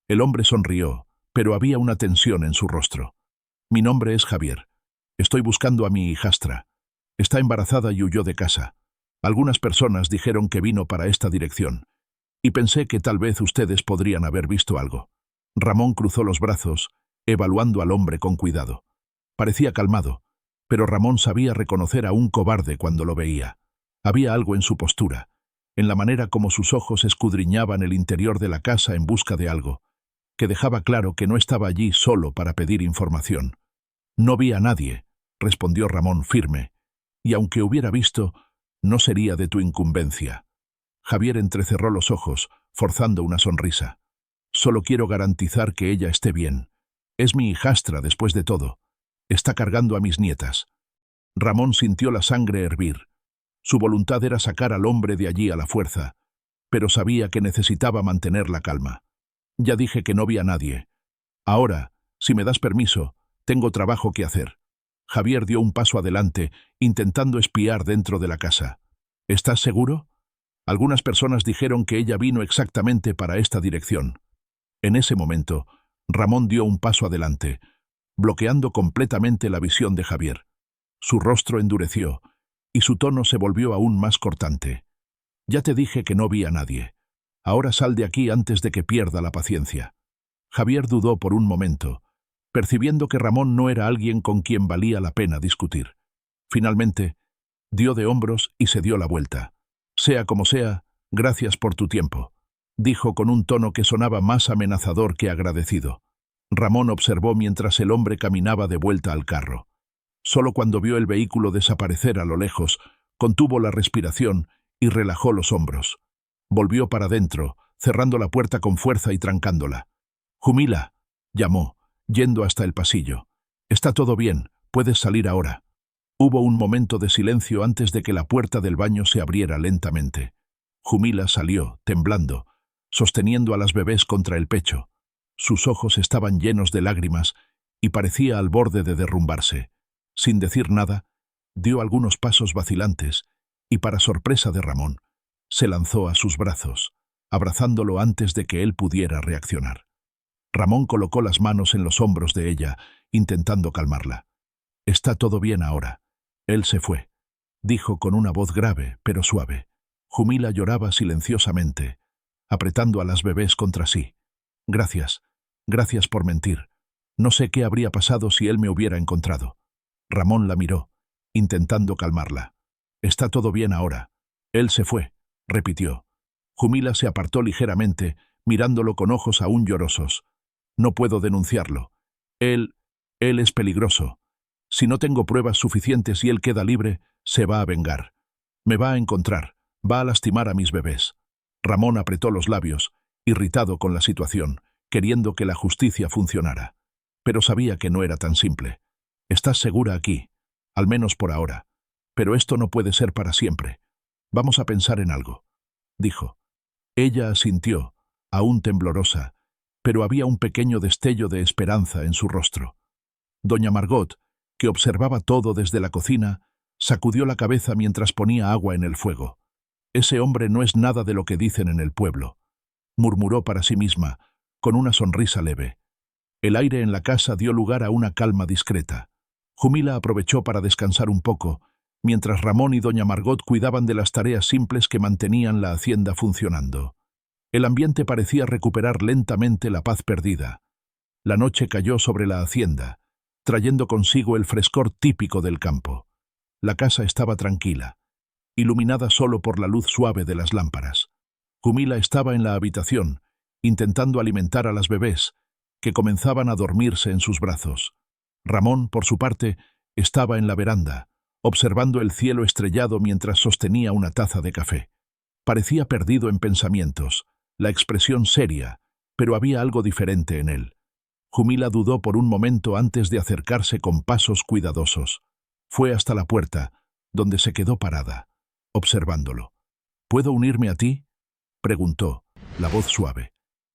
El hombre sonrió, pero había una tensión en su rostro. «Mi nombre es Javier. Estoy buscando a mi hijastra. Está embarazada y huyó de casa. Algunas personas dijeron que vino para esta dirección, y pensé que tal vez ustedes podrían haber visto algo». Ramón cruzó los brazos, evaluando al hombre con cuidado. Parecía calmado, pero Ramón sabía reconocer a un cobarde cuando lo veía. Había algo en su postura, en la manera como sus ojos escudriñaban el interior de la casa en busca de algo, que dejaba claro que no estaba allí solo para pedir información. «No vi a nadie», respondió Ramón firme, «y aunque hubiera visto, no sería de tu incumbencia». Javier entrecerró los ojos, forzando una sonrisa. «Solo quiero garantizar que ella esté bien. Es mi hijastra después de todo. Está cargando a mis nietas». Ramón sintió la sangre hervir. Su voluntad era sacar al hombre de allí a la fuerza, pero sabía que necesitaba mantener la calma. «Ya dije que no vi a nadie. Ahora, si me das permiso, tengo trabajo que hacer». Javier dio un paso adelante, intentando espiar dentro de la casa. «¿Estás seguro?» Algunas personas dijeron que ella vino exactamente para esta dirección. En ese momento, Ramón dio un paso adelante, bloqueando completamente la visión de Javier. Su rostro endureció, y su tono se volvió aún más cortante. «Ya te dije que no vi a nadie. Ahora sal de aquí antes de que pierda la paciencia». Javier dudó por un momento, percibiendo que Ramón no era alguien con quien valía la pena discutir. Finalmente, dio de hombros y se dio la vuelta. «Sea como sea, gracias por tu tiempo», dijo con un tono que sonaba más amenazador que agradecido. Ramón observó mientras el hombre caminaba de vuelta al carro. Solo cuando vio el vehículo desaparecer a lo lejos, contuvo la respiración y relajó los hombros. Volvió para dentro, cerrando la puerta con fuerza y trancándola. «Jumila», llamó, yendo hasta el pasillo. «Está todo bien, puedes salir ahora». Hubo un momento de silencio antes de que la puerta del baño se abriera lentamente. Jumila salió, temblando, sosteniendo a las bebés contra el pecho. Sus ojos estaban llenos de lágrimas y parecía al borde de derrumbarse. Sin decir nada, dio algunos pasos vacilantes y, para sorpresa de Ramón, se lanzó a sus brazos. abrazándolo antes de que él pudiera reaccionar. Ramón colocó las manos en los hombros de ella, intentando calmarla. «Está todo bien ahora. Él se fue», dijo con una voz grave, pero suave. Jumila lloraba silenciosamente, apretando a las bebés contra sí. «Gracias. Gracias por mentir. No sé qué habría pasado si él me hubiera encontrado». Ramón la miró, intentando calmarla. «Está todo bien ahora. Él se fue», repitió. Jumila se apartó ligeramente, mirándolo con ojos aún llorosos. «No puedo denunciarlo. Él es peligroso. Si no tengo pruebas suficientes y él queda libre, se va a vengar. Me va a encontrar, va a lastimar a mis bebés». Ramón apretó los labios, irritado con la situación, queriendo que la justicia funcionara. Pero sabía que no era tan simple. «Estás segura aquí, al menos por ahora. Pero esto no puede ser para siempre. Vamos a pensar en algo», dijo. Ella asintió, aún temblorosa, pero había un pequeño destello de esperanza en su rostro. Doña Margot, que observaba todo desde la cocina, sacudió la cabeza mientras ponía agua en el fuego. «Ese hombre no es nada de lo que dicen en el pueblo», murmuró para sí misma, con una sonrisa leve. El aire en la casa dio lugar a una calma discreta. Jumila aprovechó para descansar un poco, mientras Ramón y doña Margot cuidaban de las tareas simples que mantenían la hacienda funcionando. El ambiente parecía recuperar lentamente la paz perdida. La noche cayó sobre la hacienda, trayendo consigo el frescor típico del campo. La casa estaba tranquila, iluminada solo por la luz suave de las lámparas. Jumila estaba en la habitación, intentando alimentar a las bebés, que comenzaban a dormirse en sus brazos. Ramón, por su parte, estaba en la veranda, observando el cielo estrellado mientras sostenía una taza de café. Parecía perdido en pensamientos, la expresión seria, pero había algo diferente en él. Jumila dudó por un momento antes de acercarse con pasos cuidadosos. Fue hasta la puerta, donde se quedó parada, observándolo. «¿Puedo unirme a ti?», preguntó, la voz suave.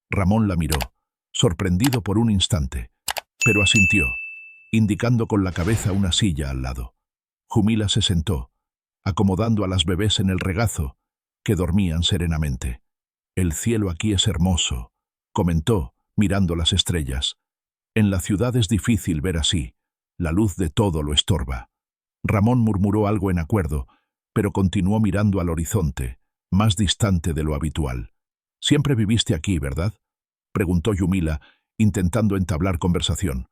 Ramón la miró, sorprendido por un instante, pero asintió, indicando con la cabeza una silla al lado. Jumila se sentó, acomodando a las bebés en el regazo, que dormían serenamente. «El cielo aquí es hermoso», comentó, mirando las estrellas. «En la ciudad es difícil ver así. La luz de todo lo estorba». Ramón murmuró algo en acuerdo, pero continuó mirando al horizonte, más distante de lo habitual. «Siempre viviste aquí, ¿verdad?», preguntó Jumila, intentando entablar conversación.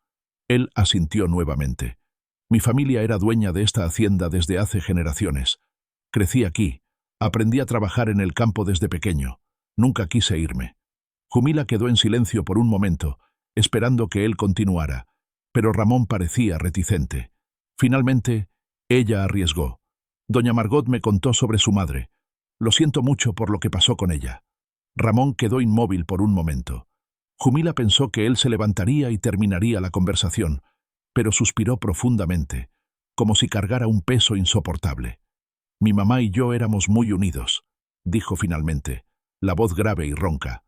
Él asintió nuevamente. «Mi familia era dueña de esta hacienda desde hace generaciones. Crecí aquí, aprendí a trabajar en el campo desde pequeño. Nunca quise irme». Jumila quedó en silencio por un momento, esperando que él continuara, pero Ramón parecía reticente. Finalmente, ella arriesgó. «Doña Margot me contó sobre su madre. Lo siento mucho por lo que pasó con ella». Ramón quedó inmóvil por un momento. Jumila pensó que él se levantaría y terminaría la conversación, pero suspiró profundamente, como si cargara un peso insoportable. «Mi mamá y yo éramos muy unidos», dijo finalmente, la voz grave y ronca.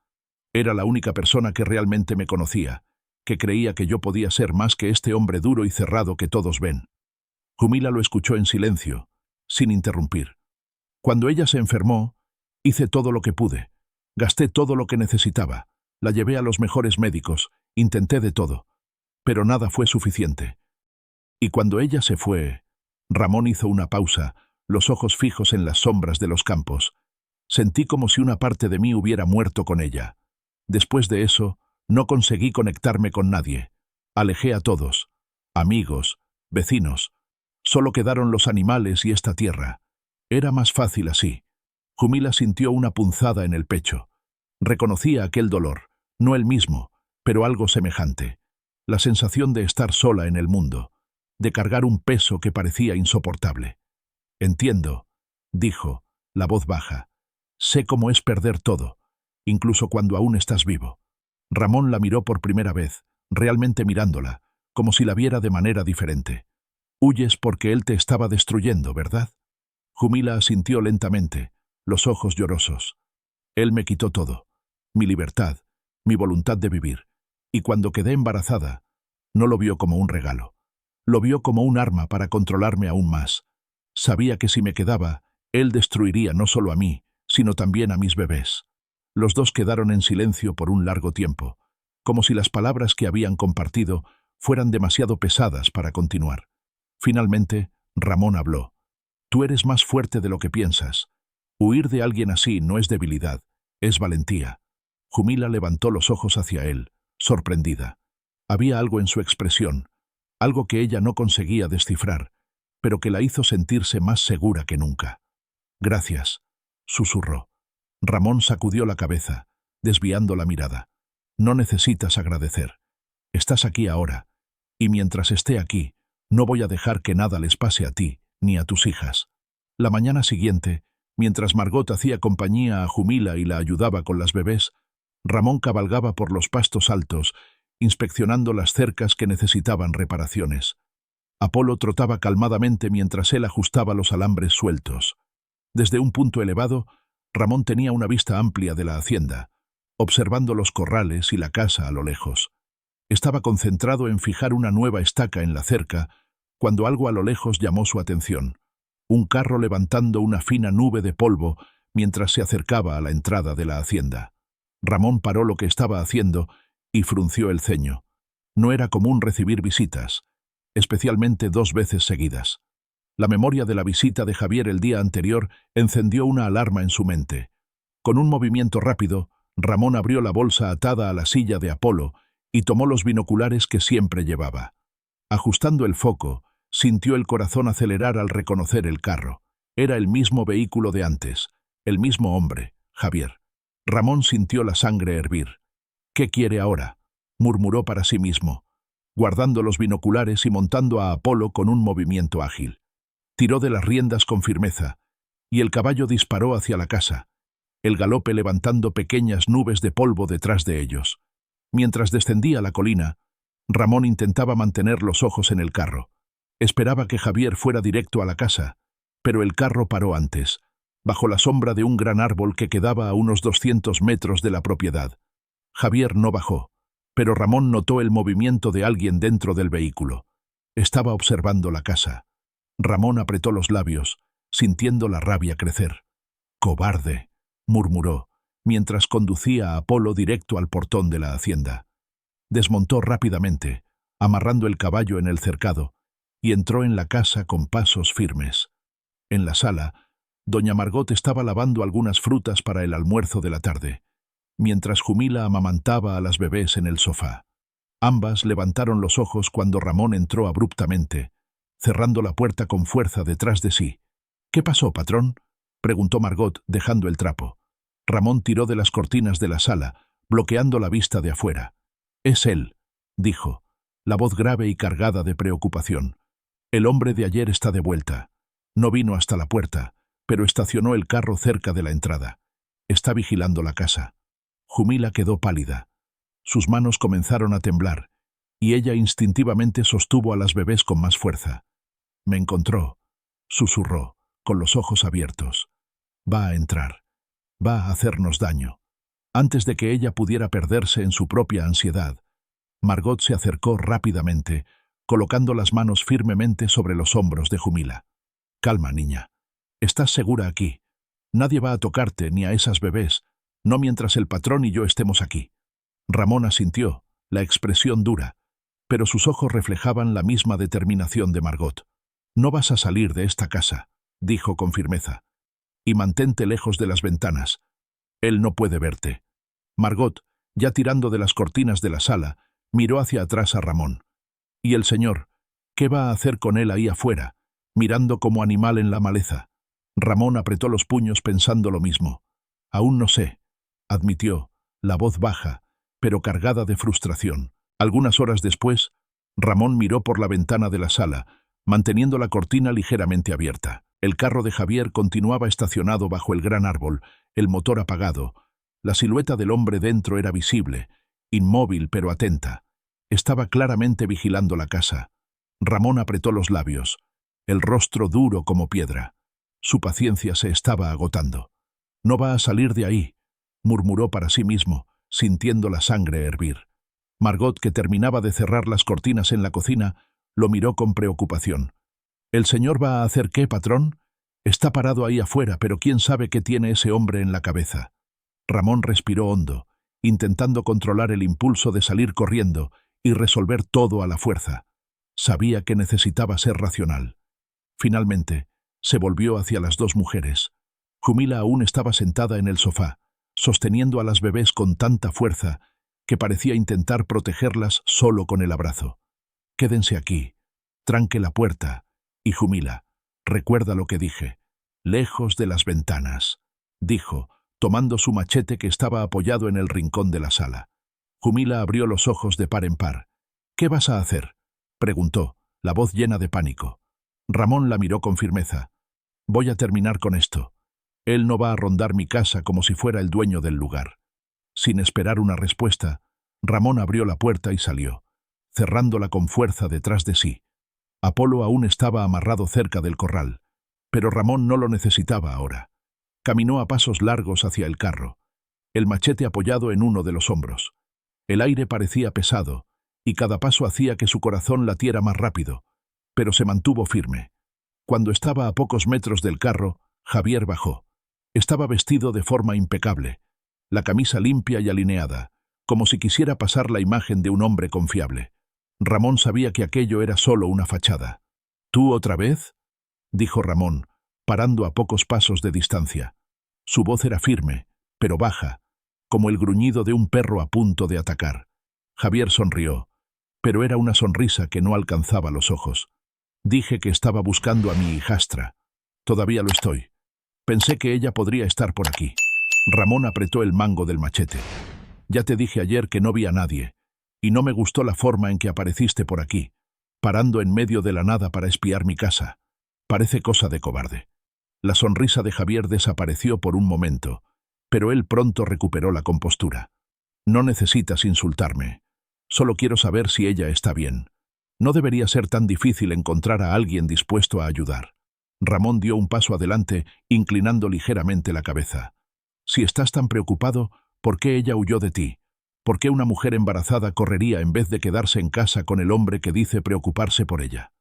«Era la única persona que realmente me conocía, que creía que yo podía ser más que este hombre duro y cerrado que todos ven». Jumila lo escuchó en silencio, sin interrumpir. «Cuando ella se enfermó, hice todo lo que pude. Gasté todo lo que necesitaba. La llevé a los mejores médicos, intenté de todo. Pero nada fue suficiente. Y cuando ella se fue...». Ramón hizo una pausa, los ojos fijos en las sombras de los campos. «Sentí como si una parte de mí hubiera muerto con ella. Después de eso, no conseguí conectarme con nadie. Alejé a todos, amigos, vecinos. Solo quedaron los animales y esta tierra. Era más fácil así». Jumila sintió una punzada en el pecho. Reconocía aquel dolor, no el mismo, pero algo semejante. La sensación de estar sola en el mundo, de cargar un peso que parecía insoportable. «Entiendo», dijo, la voz baja. «Sé cómo es perder todo, incluso cuando aún estás vivo». Ramón la miró por primera vez, realmente mirándola, como si la viera de manera diferente. «Huyes porque él te estaba destruyendo, ¿verdad?». Jumila asintió lentamente, los ojos llorosos. «Él me quitó todo, mi libertad, mi voluntad de vivir, y cuando quedé embarazada, no lo vio como un regalo. Lo vio como un arma para controlarme aún más. Sabía que si me quedaba, él destruiría no solo a mí, sino también a mis bebés». Los dos quedaron en silencio por un largo tiempo, como si las palabras que habían compartido fueran demasiado pesadas para continuar. Finalmente, Ramón habló. Tú eres más fuerte de lo que piensas. Huir de alguien así no es debilidad, es valentía. Jumila levantó los ojos hacia él, sorprendida. Había algo en su expresión, algo que ella no conseguía descifrar, pero que la hizo sentirse más segura que nunca. Gracias, susurró. Ramón sacudió la cabeza, desviando la mirada. No necesitas agradecer. Estás aquí ahora, y mientras esté aquí, no voy a dejar que nada les pase a ti ni a tus hijas. La mañana siguiente, mientras Margot hacía compañía a Jumila y la ayudaba con las bebés, Ramón cabalgaba por los pastos altos, inspeccionando las cercas que necesitaban reparaciones. Apolo trotaba calmadamente mientras él ajustaba los alambres sueltos. Desde un punto elevado, Ramón tenía una vista amplia de la hacienda, observando los corrales y la casa a lo lejos. Estaba concentrado en fijar una nueva estaca en la cerca, cuando algo a lo lejos llamó su atención. Un carro levantando una fina nube de polvo mientras se acercaba a la entrada de la hacienda. Ramón paró lo que estaba haciendo y frunció el ceño. No era común recibir visitas, especialmente 2 veces seguidas. La memoria de la visita de Javier el día anterior encendió una alarma en su mente. Con un movimiento rápido, Ramón abrió la bolsa atada a la silla de Apolo y tomó los binoculares que siempre llevaba. Ajustando el foco, sintió el corazón acelerar al reconocer el carro. Era el mismo vehículo de antes, el mismo hombre, Javier. Ramón sintió la sangre hervir. «¿Qué quiere ahora?», murmuró para sí mismo, guardando los binoculares y montando a Apolo con un movimiento ágil. Tiró de las riendas con firmeza, y el caballo disparó hacia la casa, el galope levantando pequeñas nubes de polvo detrás de ellos. Mientras descendía la colina, Ramón intentaba mantener los ojos en el carro. Esperaba que Javier fuera directo a la casa, pero el carro paró antes, bajo la sombra de un gran árbol que quedaba a unos 200 metros de la propiedad. Javier no bajó, pero Ramón notó el movimiento de alguien dentro del vehículo. Estaba observando la casa. Ramón apretó los labios, sintiendo la rabia crecer. «Cobarde», murmuró, mientras conducía a Apolo directo al portón de la hacienda. Desmontó rápidamente, amarrando el caballo en el cercado, y entró en la casa con pasos firmes. En la sala, doña Margot estaba lavando algunas frutas para el almuerzo de la tarde, mientras Jumila amamantaba a las bebés en el sofá. Ambas levantaron los ojos cuando Ramón entró abruptamente, cerrando la puerta con fuerza detrás de sí. «¿Qué pasó, patrón?», preguntó Margot, dejando el trapo. Ramón tiró de las cortinas de la sala, bloqueando la vista de afuera. «Es él», dijo, la voz grave y cargada de preocupación. «El hombre de ayer está de vuelta. No vino hasta la puerta, pero estacionó el carro cerca de la entrada. Está vigilando la casa». Jumila quedó pálida. Sus manos comenzaron a temblar, y ella instintivamente sostuvo a las bebés con más fuerza. «Me encontró», susurró, con los ojos abiertos. «Va a entrar. Va a hacernos daño». Antes de que ella pudiera perderse en su propia ansiedad, Margot se acercó rápidamente, colocando las manos firmemente sobre los hombros de Jumila. «Calma, niña. Estás segura aquí. Nadie va a tocarte ni a esas bebés, no mientras el patrón y yo estemos aquí». Ramón asintió, la expresión dura, pero sus ojos reflejaban la misma determinación de Margot. «No vas a salir de esta casa», dijo con firmeza. «Y mantente lejos de las ventanas. Él no puede verte». Margot, ya tirando de las cortinas de la sala, miró hacia atrás a Ramón. «¿Y el señor? ¿Qué va a hacer con él ahí afuera, mirando como animal en la maleza?» Ramón apretó los puños pensando lo mismo. «Aún no sé», admitió, la voz baja, pero cargada de frustración. Algunas horas después, Ramón miró por la ventana de la sala, manteniendo la cortina ligeramente abierta. El carro de Javier continuaba estacionado bajo el gran árbol, el motor apagado. La silueta del hombre dentro era visible, inmóvil pero atenta. Estaba claramente vigilando la casa. Ramón apretó los labios, el rostro duro como piedra. Su paciencia se estaba agotando. «No va a salir de ahí», murmuró para sí mismo, sintiendo la sangre hervir. Margot, que terminaba de cerrar las cortinas en la cocina, lo miró con preocupación. «¿El señor va a hacer qué, patrón? Está parado ahí afuera, pero quién sabe qué tiene ese hombre en la cabeza». Ramón respiró hondo, intentando controlar el impulso de salir corriendo y resolver todo a la fuerza. Sabía que necesitaba ser racional. Finalmente, se volvió hacia las dos mujeres. Jumila aún estaba sentada en el sofá, sosteniendo a las bebés con tanta fuerza que parecía intentar protegerlas solo con el abrazo. «Quédense aquí, tranque la puerta, y Jumila, recuerda lo que dije, lejos de las ventanas», dijo, tomando su machete que estaba apoyado en el rincón de la sala. Jumila abrió los ojos de par en par. «¿Qué vas a hacer?», preguntó, la voz llena de pánico. Ramón la miró con firmeza. «Voy a terminar con esto. Él no va a rondar mi casa como si fuera el dueño del lugar». Sin esperar una respuesta, Ramón abrió la puerta y salió, cerrándola con fuerza detrás de sí. Apolo aún estaba amarrado cerca del corral, pero Ramón no lo necesitaba ahora. Caminó a pasos largos hacia el carro, el machete apoyado en uno de los hombros. El aire parecía pesado, y cada paso hacía que su corazón latiera más rápido, pero se mantuvo firme. Cuando estaba a pocos metros del carro, Javier bajó. Estaba vestido de forma impecable, la camisa limpia y alineada, como si quisiera pasar la imagen de un hombre confiable. Ramón sabía que aquello era solo una fachada. «¿Tú otra vez?», dijo Ramón, parando a pocos pasos de distancia. Su voz era firme, pero baja, como el gruñido de un perro a punto de atacar. Javier sonrió, pero era una sonrisa que no alcanzaba los ojos. «Dije que estaba buscando a mi hijastra. Todavía lo estoy. Pensé que ella podría estar por aquí». Ramón apretó el mango del machete. «Ya te dije ayer que no vi a nadie, y no me gustó la forma en que apareciste por aquí, parando en medio de la nada para espiar mi casa. Parece cosa de cobarde». La sonrisa de Javier desapareció por un momento, pero él pronto recuperó la compostura. «No necesitas insultarme. Solo quiero saber si ella está bien. No debería ser tan difícil encontrar a alguien dispuesto a ayudar». Ramón dio un paso adelante, inclinando ligeramente la cabeza. «Si estás tan preocupado, ¿por qué ella huyó de ti? ¿Por qué una mujer embarazada correría en vez de quedarse en casa con el hombre que dice preocuparse por ella?»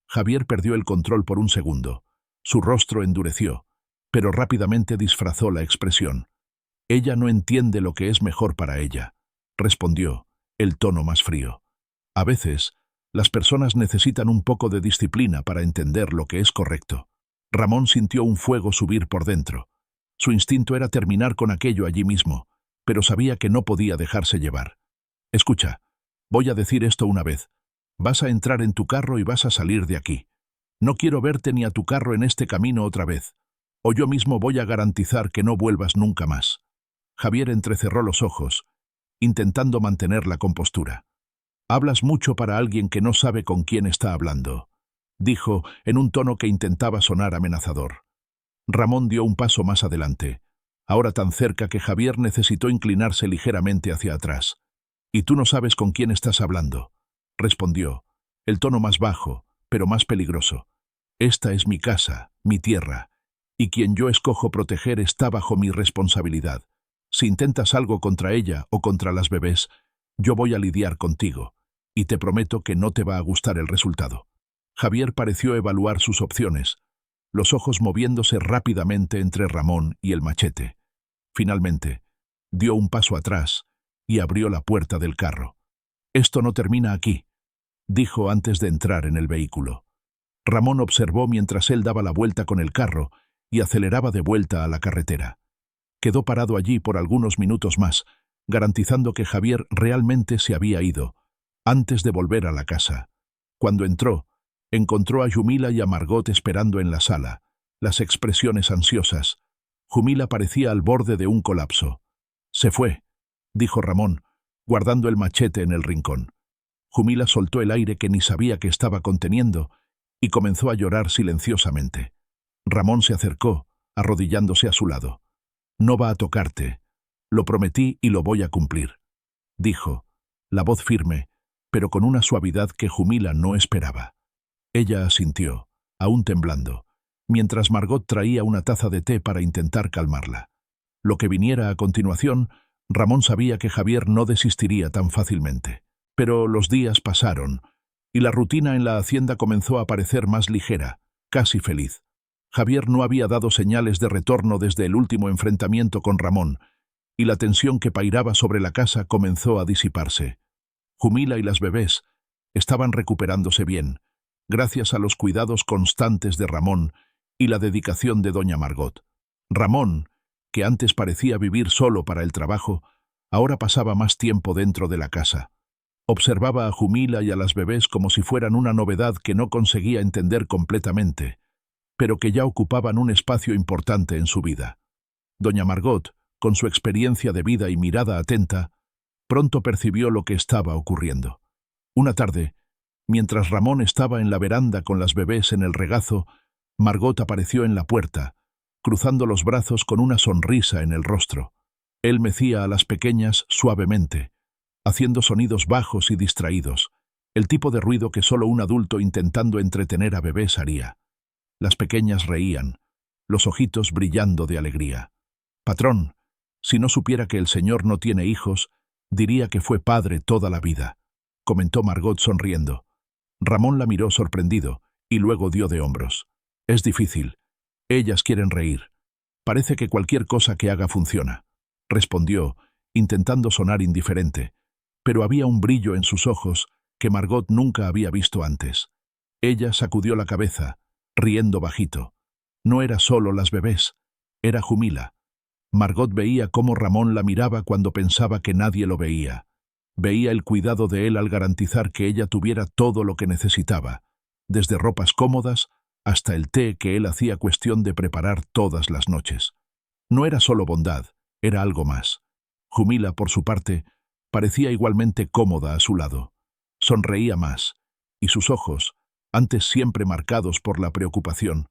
Javier perdió el control por un segundo. Su rostro endureció, pero rápidamente disfrazó la expresión. «Ella no entiende lo que es mejor para ella», respondió, el tono más frío. «A veces, las personas necesitan un poco de disciplina para entender lo que es correcto». Ramón sintió un fuego subir por dentro. Su instinto era terminar con aquello allí mismo, pero sabía que no podía dejarse llevar. «Escucha, voy a decir esto una vez. Vas a entrar en tu carro y vas a salir de aquí. No quiero verte ni a tu carro en este camino otra vez, o yo mismo voy a garantizar que no vuelvas nunca más». Javier entrecerró los ojos, intentando mantener la compostura. «Hablas mucho para alguien que no sabe con quién está hablando», dijo en un tono que intentaba sonar amenazador. Ramón dio un paso más adelante, ahora tan cerca que Javier necesitó inclinarse ligeramente hacia atrás. «Y tú no sabes con quién estás hablando», respondió, el tono más bajo, pero más peligroso. «Esta es mi casa, mi tierra, y quien yo escojo proteger está bajo mi responsabilidad. Si intentas algo contra ella o contra las bebés, yo voy a lidiar contigo, y te prometo que no te va a gustar el resultado». Javier pareció evaluar sus opciones, los ojos moviéndose rápidamente entre Ramón y el machete. Finalmente, dio un paso atrás y abrió la puerta del carro. «Esto no termina aquí», dijo antes de entrar en el vehículo. Ramón observó mientras él daba la vuelta con el carro y aceleraba de vuelta a la carretera. Quedó parado allí por algunos minutos más, garantizando que Javier realmente se había ido, antes de volver a la casa. Cuando entró, encontró a Jumila y a Margot esperando en la sala, las expresiones ansiosas. Jumila parecía al borde de un colapso. «Se fue», dijo Ramón, guardando el machete en el rincón. Jumila soltó el aire que ni sabía que estaba conteniendo y comenzó a llorar silenciosamente. Ramón se acercó, arrodillándose a su lado. «No va a tocarte. Lo prometí y lo voy a cumplir», dijo, la voz firme, pero con una suavidad que Jumila no esperaba. Ella asintió, aún temblando, mientras Margot traía una taza de té para intentar calmarla. Lo que viniera a continuación, Ramón sabía que Javier no desistiría tan fácilmente. Pero los días pasaron, y la rutina en la hacienda comenzó a parecer más ligera, casi feliz. Javier no había dado señales de retorno desde el último enfrentamiento con Ramón, y la tensión que pairaba sobre la casa comenzó a disiparse. Jumila y las bebés estaban recuperándose bien, gracias a los cuidados constantes de Ramón y la dedicación de doña Margot. Ramón, que antes parecía vivir solo para el trabajo, ahora pasaba más tiempo dentro de la casa. Observaba a Jumila y a las bebés como si fueran una novedad que no conseguía entender completamente, pero que ya ocupaban un espacio importante en su vida. Doña Margot, con su experiencia de vida y mirada atenta, pronto percibió lo que estaba ocurriendo. Una tarde, mientras Ramón estaba en la veranda con las bebés en el regazo, Margot apareció en la puerta, cruzando los brazos con una sonrisa en el rostro. Él mecía a las pequeñas suavemente, haciendo sonidos bajos y distraídos, el tipo de ruido que solo un adulto intentando entretener a bebés haría. Las pequeñas reían, los ojitos brillando de alegría. «Patrón, si no supiera que el señor no tiene hijos, diría que fue padre toda la vida», comentó Margot sonriendo. Ramón la miró sorprendido y luego dio de hombros. «Es difícil. Ellas quieren reír. Parece que cualquier cosa que haga funciona», respondió, intentando sonar indiferente, pero había un brillo en sus ojos que Margot nunca había visto antes. Ella sacudió la cabeza, riendo bajito. No era solo las bebés, era Jumila. Margot veía cómo Ramón la miraba cuando pensaba que nadie lo veía. Veía el cuidado de él al garantizar que ella tuviera todo lo que necesitaba, desde ropas cómodas hasta el té que él hacía cuestión de preparar todas las noches. No era solo bondad, era algo más. Jumila, por su parte, parecía igualmente cómoda a su lado. Sonreía más, y sus ojos, antes siempre marcados por la preocupación,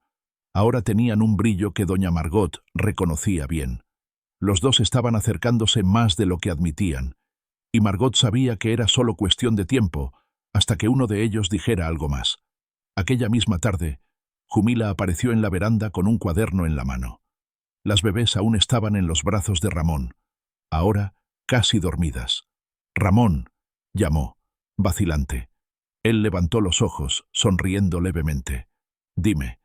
ahora tenían un brillo que doña Margot reconocía bien. Los dos estaban acercándose más de lo que admitían, y Margot sabía que era solo cuestión de tiempo hasta que uno de ellos dijera algo más. Aquella misma tarde, Jumila apareció en la veranda con un cuaderno en la mano. Las bebés aún estaban en los brazos de Ramón, ahora casi dormidas. «Ramón», llamó, vacilante. Él levantó los ojos, sonriendo levemente. «Dime».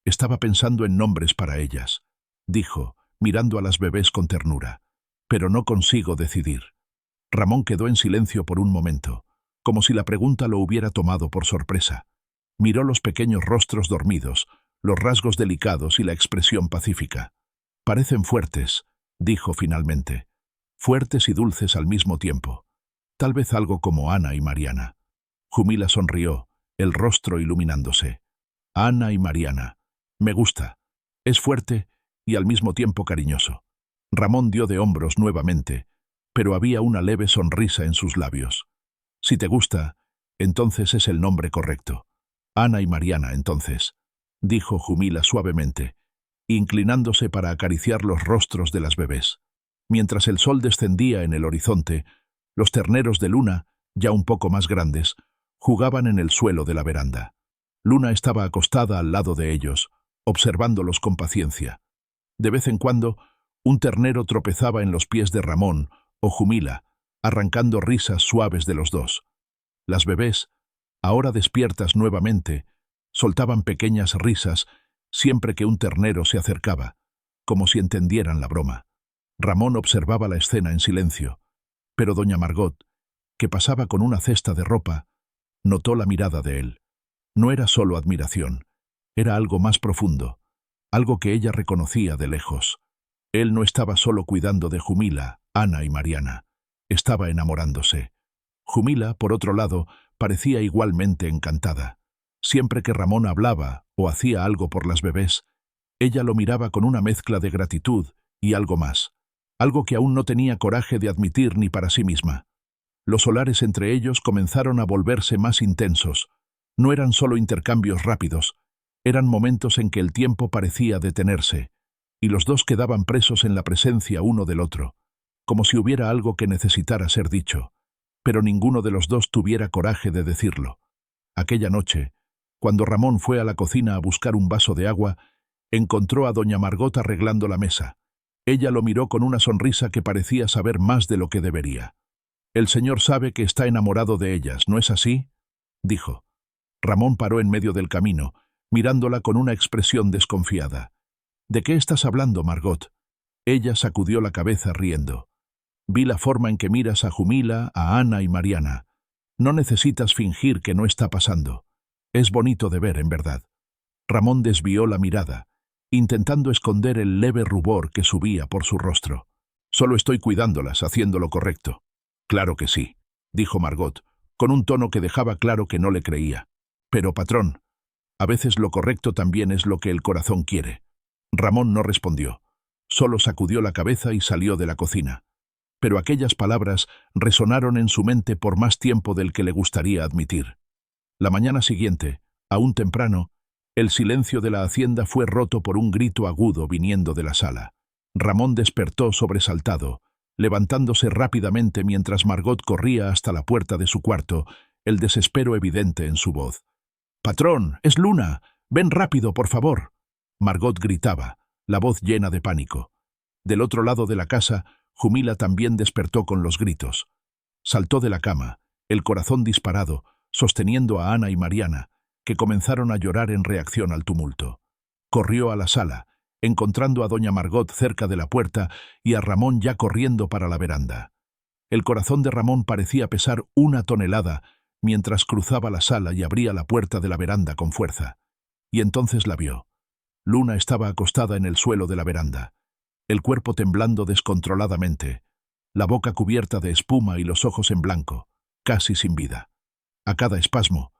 «Estaba pensando en nombres para ellas», dijo, mirando a las bebés con ternura. «Pero no consigo decidir». Ramón quedó en silencio por un momento, como si la pregunta lo hubiera tomado por sorpresa. Miró los pequeños rostros dormidos, los rasgos delicados y la expresión pacífica. «Parecen fuertes», dijo finalmente. «Fuertes y dulces al mismo tiempo. Tal vez algo como Ana y Mariana». Jumila sonrió, el rostro iluminándose. «Ana y Mariana. Me gusta. Es fuerte y al mismo tiempo cariñoso». Ramón dio de hombros nuevamente, pero había una leve sonrisa en sus labios. «Si te gusta, entonces es el nombre correcto. Ana y Mariana, entonces», dijo Jumila suavemente, inclinándose para acariciar los rostros de las bebés. Mientras el sol descendía en el horizonte, los terneros de Luna, ya un poco más grandes, jugaban en el suelo de la veranda. Luna estaba acostada al lado de ellos, observándolos con paciencia. De vez en cuando, un ternero tropezaba en los pies de Ramón o Jumila, arrancando risas suaves de los dos. Las bebés, ahora despiertas nuevamente, soltaban pequeñas risas siempre que un ternero se acercaba, como si entendieran la broma. Ramón observaba la escena en silencio, pero doña Margot, que pasaba con una cesta de ropa, notó la mirada de él. No era solo admiración, era algo más profundo, algo que ella reconocía de lejos. Él no estaba solo cuidando de Jumila, Ana y Mariana, estaba enamorándose. Jumila, por otro lado, parecía igualmente encantada. Siempre que Ramón hablaba o hacía algo por las bebés, ella lo miraba con una mezcla de gratitud y algo más, algo que aún no tenía coraje de admitir ni para sí misma. Los solares entre ellos comenzaron a volverse más intensos. No eran solo intercambios rápidos, eran momentos en que el tiempo parecía detenerse, y los dos quedaban presos en la presencia uno del otro, como si hubiera algo que necesitara ser dicho, pero ninguno de los dos tuviera coraje de decirlo. Aquella noche, cuando Ramón fue a la cocina a buscar un vaso de agua, encontró a doña Margot arreglando la mesa. Ella lo miró con una sonrisa que parecía saber más de lo que debería. «El señor sabe que está enamorado de ellas, ¿no es así?», dijo. Ramón paró en medio del camino, mirándola con una expresión desconfiada. «¿De qué estás hablando, Margot?». Ella sacudió la cabeza riendo. Vi la forma en que miras a Jumila, a Ana y Mariana. No necesitas fingir que no está pasando. Es bonito de ver, en verdad. Ramón desvió la mirada, intentando esconder el leve rubor que subía por su rostro. Solo estoy cuidándolas, haciendo lo correcto. Claro que sí, dijo Margot, con un tono que dejaba claro que no le creía. Pero, patrón, a veces lo correcto también es lo que el corazón quiere. Ramón no respondió. Solo sacudió la cabeza y salió de la cocina. Pero aquellas palabras resonaron en su mente por más tiempo del que le gustaría admitir. La mañana siguiente, aún temprano, el silencio de la hacienda fue roto por un grito agudo viniendo de la sala. Ramón despertó sobresaltado, levantándose rápidamente mientras Margot corría hasta la puerta de su cuarto, el desespero evidente en su voz. «¡Patrón, es Luna! ¡Ven rápido, por favor!» Margot gritaba, la voz llena de pánico. Del otro lado de la casa, Jumila también despertó con los gritos. Saltó de la cama, el corazón disparado, sosteniendo a Ana y Mariana, que comenzaron a llorar en reacción al tumulto. Corrió a la sala, encontrando a doña Margot cerca de la puerta y a Ramón ya corriendo para la veranda. El corazón de Ramón parecía pesar 1 tonelada mientras cruzaba la sala y abría la puerta de la veranda con fuerza. Y entonces la vio. Luna estaba acostada en el suelo de la veranda, el cuerpo temblando descontroladamente, la boca cubierta de espuma y los ojos en blanco, casi sin vida. A cada espasmo,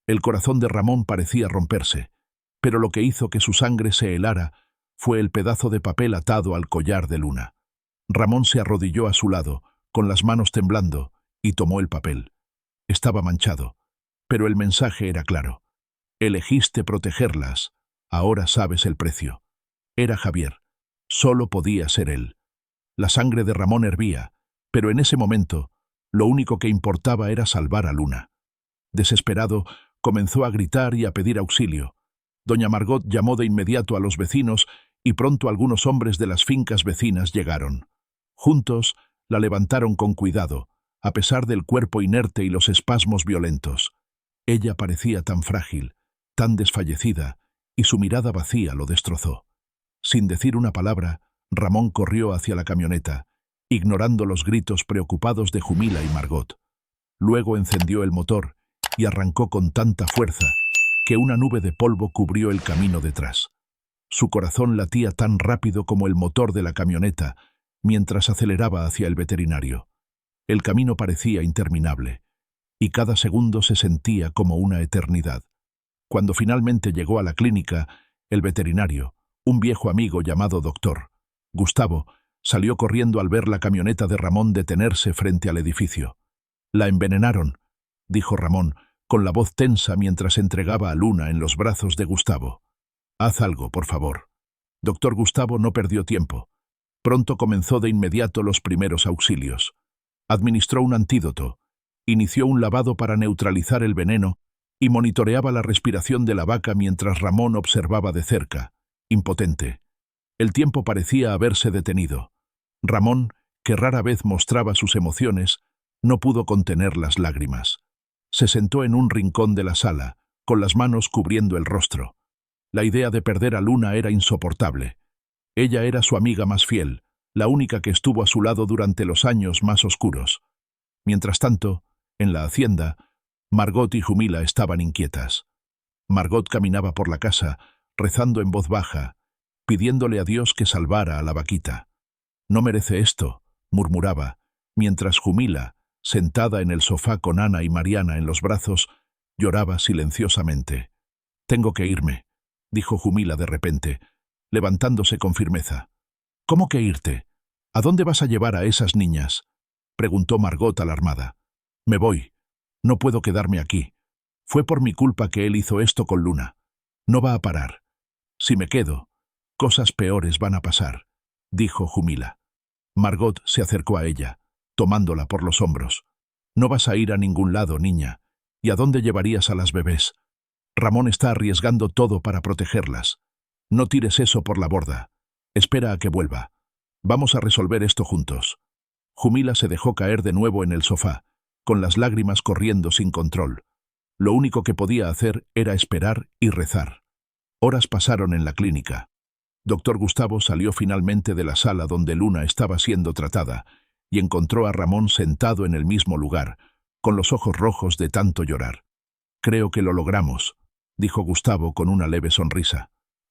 el corazón de Ramón parecía romperse, pero lo que hizo que su sangre se helara fue el pedazo de papel atado al collar de Luna. Ramón se arrodilló a su lado, con las manos temblando, y tomó el papel. Estaba manchado, pero el mensaje era claro. Elegiste protegerlas, ahora sabes el precio. Era Javier. Solo podía ser él. La sangre de Ramón hervía, pero en ese momento, lo único que importaba era salvar a Luna. Desesperado, comenzó a gritar y a pedir auxilio. Doña Margot llamó de inmediato a los vecinos y pronto algunos hombres de las fincas vecinas llegaron. Juntos, la levantaron con cuidado, a pesar del cuerpo inerte y los espasmos violentos. Ella parecía tan frágil, tan desfallecida, y su mirada vacía lo destrozó. Sin decir una palabra, Ramón corrió hacia la camioneta, ignorando los gritos preocupados de Jumila y Margot. Luego encendió el motor y arrancó con tanta fuerza que una nube de polvo cubrió el camino detrás. Su corazón latía tan rápido como el motor de la camioneta mientras aceleraba hacia el veterinario. El camino parecía interminable, y cada segundo se sentía como una eternidad. Cuando finalmente llegó a la clínica, el veterinario, un viejo amigo llamado Doctor Gustavo, salió corriendo al ver la camioneta de Ramón detenerse frente al edificio. «La envenenaron», dijo Ramón, con la voz tensa mientras entregaba a Luna en los brazos de Gustavo. «Haz algo, por favor». Doctor Gustavo no perdió tiempo. Pronto comenzó de inmediato los primeros auxilios. Administró un antídoto, inició un lavado para neutralizar el veneno y monitoreaba la respiración de la vaca mientras Ramón observaba de cerca, impotente. El tiempo parecía haberse detenido. Ramón, que rara vez mostraba sus emociones, no pudo contener las lágrimas. Se sentó en un rincón de la sala, con las manos cubriendo el rostro. La idea de perder a Luna era insoportable. Ella era su amiga más fiel, la única que estuvo a su lado durante los años más oscuros. Mientras tanto, en la hacienda, Margot y Jumila estaban inquietas. Margot caminaba por la casa, rezando en voz baja, pidiéndole a Dios que salvara a la vaquita. «No merece esto», murmuraba, mientras Jumila, sentada en el sofá con Ana y Mariana en los brazos, lloraba silenciosamente. «Tengo que irme», dijo Jumila de repente, levantándose con firmeza. «¿Cómo que irte? ¿A dónde vas a llevar a esas niñas?», preguntó Margot alarmada. «Me voy. No puedo quedarme aquí. Fue por mi culpa que él hizo esto con Luna. No va a parar. Si me quedo, cosas peores van a pasar», dijo Jumila. Margot se acercó a ella, tomándola por los hombros. «No vas a ir a ningún lado, niña. ¿Y a dónde llevarías a las bebés? Ramón está arriesgando todo para protegerlas. No tires eso por la borda. Espera a que vuelva. Vamos a resolver esto juntos». Jumila se dejó caer de nuevo en el sofá, con las lágrimas corriendo sin control. Lo único que podía hacer era esperar y rezar. Horas pasaron en la clínica. Doctor Gustavo salió finalmente de la sala donde Luna estaba siendo tratada, y encontró a Ramón sentado en el mismo lugar, con los ojos rojos de tanto llorar. «Creo que lo logramos», dijo Gustavo con una leve sonrisa.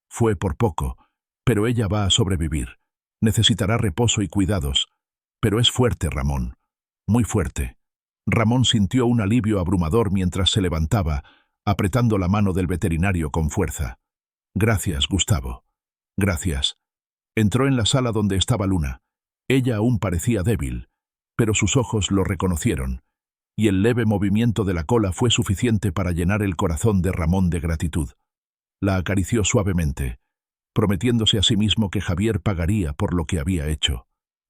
«Fue por poco, pero ella va a sobrevivir. Necesitará reposo y cuidados. Pero es fuerte, Ramón. Muy fuerte». Ramón sintió un alivio abrumador mientras se levantaba, apretando la mano del veterinario con fuerza. «Gracias, Gustavo. Gracias». Entró en la sala donde estaba Luna. Ella aún parecía débil, pero sus ojos lo reconocieron, y el leve movimiento de la cola fue suficiente para llenar el corazón de Ramón de gratitud. La acarició suavemente, prometiéndose a sí mismo que Javier pagaría por lo que había hecho.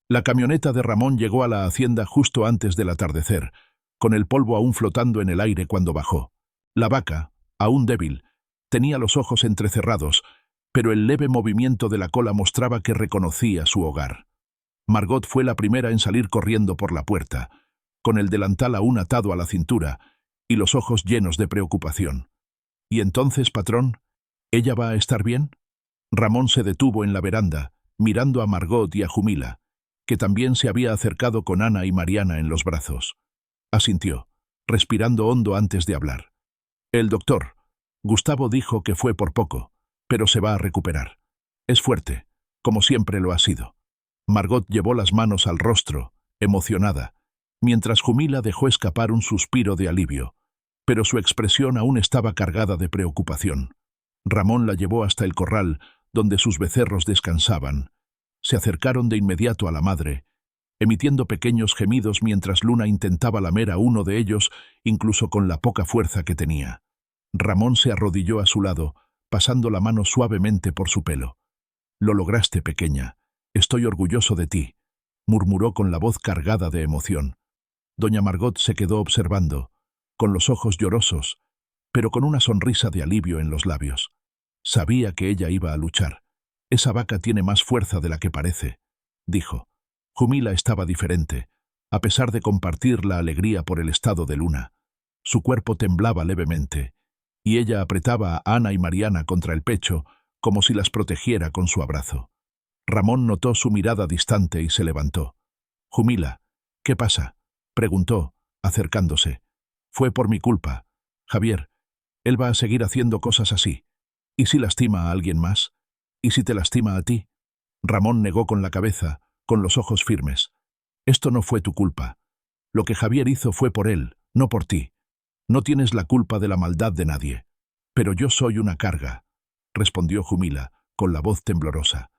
La camioneta de Ramón llegó a la hacienda justo antes del atardecer, con el polvo aún flotando en el aire cuando bajó. La vaca, aún débil, tenía los ojos entrecerrados, pero el leve movimiento de la cola mostraba que reconocía su hogar. Margot fue la primera en salir corriendo por la puerta, con el delantal aún atado a la cintura y los ojos llenos de preocupación. «¿Y entonces, patrón? ¿Ella va a estar bien?» Ramón se detuvo en la veranda, mirando a Margot y a Jumila, que también se había acercado con Ana y Mariana en los brazos. Asintió, respirando hondo antes de hablar. «El doctor, Gustavo, dijo que fue por poco, pero se va a recuperar. Es fuerte, como siempre lo ha sido». Margot llevó las manos al rostro, emocionada, mientras Jumila dejó escapar un suspiro de alivio, pero su expresión aún estaba cargada de preocupación. Ramón la llevó hasta el corral, donde sus becerros descansaban. Se acercaron de inmediato a la madre, emitiendo pequeños gemidos mientras Luna intentaba lamer a uno de ellos, incluso con la poca fuerza que tenía. Ramón se arrodilló a su lado, pasando la mano suavemente por su pelo. «Lo lograste, pequeña. Estoy orgulloso de ti», murmuró con la voz cargada de emoción. Doña Margot se quedó observando, con los ojos llorosos, pero con una sonrisa de alivio en los labios. Sabía que ella iba a luchar. «Esa vaca tiene más fuerza de la que parece», dijo. Jumila estaba diferente, a pesar de compartir la alegría por el estado de Luna. Su cuerpo temblaba levemente, y ella apretaba a Ana y Mariana contra el pecho, como si las protegiera con su abrazo. Ramón notó su mirada distante y se levantó. «Jumila, ¿qué pasa?», preguntó, acercándose. «Fue por mi culpa. Javier, él va a seguir haciendo cosas así. ¿Y si lastima a alguien más? ¿Y si te lastima a ti?». Ramón negó con la cabeza, con los ojos firmes. «Esto no fue tu culpa. Lo que Javier hizo fue por él, no por ti. No tienes la culpa de la maldad de nadie. Pero yo soy una carga», respondió Jumila, con la voz temblorosa.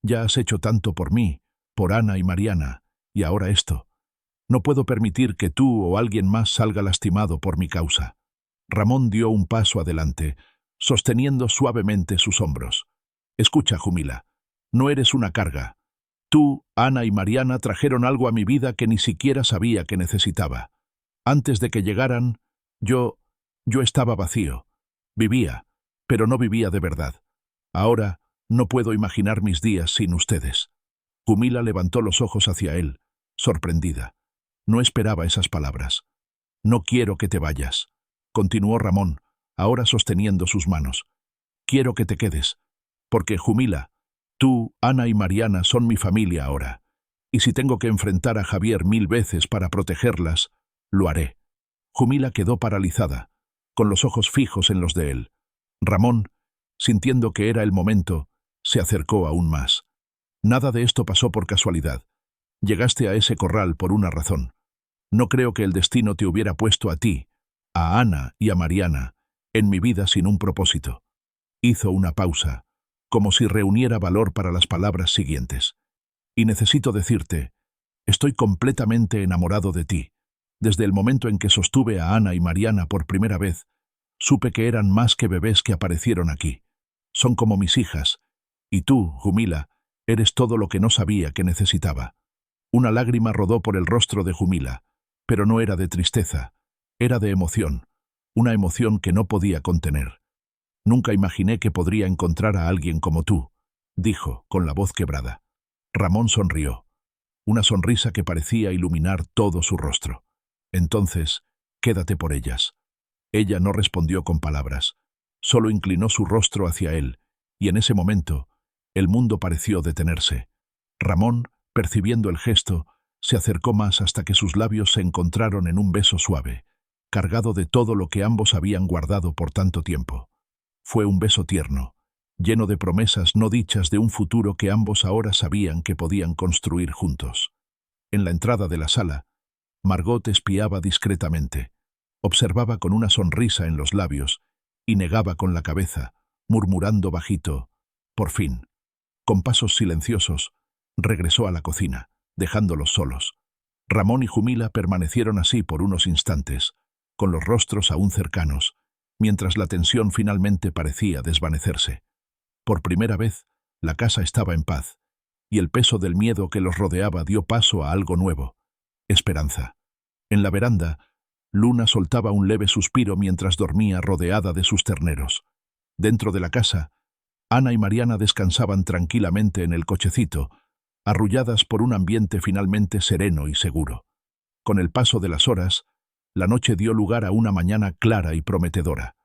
«Ya has hecho tanto por mí, por Ana y Mariana, y ahora esto. No puedo permitir que tú o alguien más salga lastimado por mi causa». Ramón dio un paso adelante, sosteniendo suavemente sus hombros. «Escucha, Jumila, no eres una carga. Tú, Ana y Mariana trajeron algo a mi vida que ni siquiera sabía que necesitaba. Antes de que llegaran, yo estaba vacío. Vivía, pero no vivía de verdad. Ahora no puedo imaginar mis días sin ustedes». Jumila levantó los ojos hacia él, sorprendida. No esperaba esas palabras. «No quiero que te vayas», continuó Ramón, ahora sosteniendo sus manos. «Quiero que te quedes, porque, Jumila, tú, Ana y Mariana son mi familia ahora, y si tengo que enfrentar a Javier 1000 veces para protegerlas, lo haré». Jumila quedó paralizada, con los ojos fijos en los de él. Ramón, sintiendo que era el momento, se acercó aún más. «Nada de esto pasó por casualidad. Llegaste a ese corral por una razón. No creo que el destino te hubiera puesto a ti, a Ana y a Mariana, en mi vida sin un propósito». Hizo una pausa, como si reuniera valor para las palabras siguientes. «Y necesito decirte, estoy completamente enamorado de ti. Desde el momento en que sostuve a Ana y Mariana por primera vez, supe que eran más que bebés que aparecieron aquí. Son como mis hijas, y tú, Jumila, eres todo lo que no sabía que necesitaba». Una lágrima rodó por el rostro de Jumila, pero no era de tristeza, era de emoción, una emoción que no podía contener. «Nunca imaginé que podría encontrar a alguien como tú», dijo, con la voz quebrada. Ramón sonrió, una sonrisa que parecía iluminar todo su rostro. «Entonces, quédate por ellas». Ella no respondió con palabras, solo inclinó su rostro hacia él, y en ese momento, el mundo pareció detenerse. Ramón, percibiendo el gesto, Se acercó más hasta que sus labios se encontraron en un beso suave, cargado de todo lo que ambos habían guardado por tanto tiempo. Fue un beso tierno, lleno de promesas no dichas de un futuro que ambos ahora sabían que podían construir juntos. En la entrada de la sala, Margot espiaba discretamente, observaba con una sonrisa en los labios y negaba con la cabeza, murmurando bajito, «Por fin». Con pasos silenciosos, regresó a la cocina, dejándolos solos. Ramón y Jumila permanecieron así por unos instantes, con los rostros aún cercanos, mientras la tensión finalmente parecía desvanecerse. Por primera vez, la casa estaba en paz, y el peso del miedo que los rodeaba dio paso a algo nuevo: esperanza. En la veranda, Luna soltaba un leve suspiro mientras dormía rodeada de sus terneros. Dentro de la casa, Ana y Mariana descansaban tranquilamente en el cochecito, arrulladas por un ambiente finalmente sereno y seguro. Con el paso de las horas, la noche dio lugar a una mañana clara y prometedora.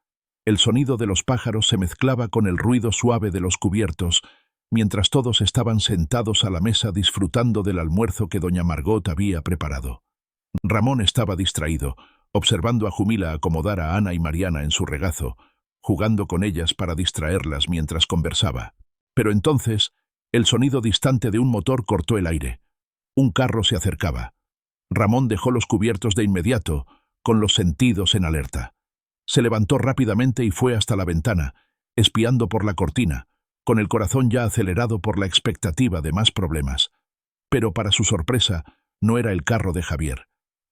El sonido de los pájaros se mezclaba con el ruido suave de los cubiertos, mientras todos estaban sentados a la mesa disfrutando del almuerzo que doña Margot había preparado. Ramón estaba distraído, observando a Jumila acomodar a Ana y Mariana en su regazo, jugando con ellas para distraerlas mientras conversaba. Pero entonces, el sonido distante de un motor cortó el aire. Un carro se acercaba. Ramón dejó los cubiertos de inmediato, con los sentidos en alerta. Se levantó rápidamente y fue hasta la ventana, espiando por la cortina, con el corazón ya acelerado por la expectativa de más problemas. Pero para su sorpresa, no era el carro de Javier.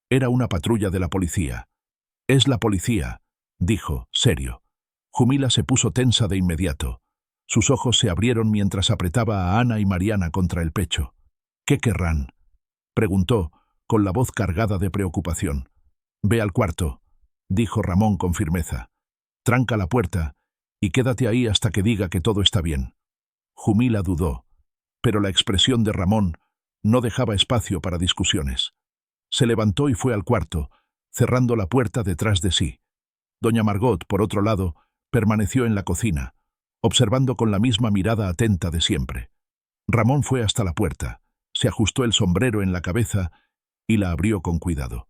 Era una patrulla de la policía. «Es la policía», dijo, serio. Jumila se puso tensa de inmediato. Sus ojos se abrieron mientras apretaba a Ana y Mariana contra el pecho. «¿Qué querrán?», preguntó, con la voz cargada de preocupación. «Ve al cuarto», dijo Ramón con firmeza. «Tranca la puerta y quédate ahí hasta que diga que todo está bien». Jumila dudó, pero la expresión de Ramón no dejaba espacio para discusiones. Se levantó y fue al cuarto, cerrando la puerta detrás de sí. Doña Margot, por otro lado, permaneció en la cocina, observando con la misma mirada atenta de siempre. Ramón fue hasta la puerta, se ajustó el sombrero en la cabeza y la abrió con cuidado.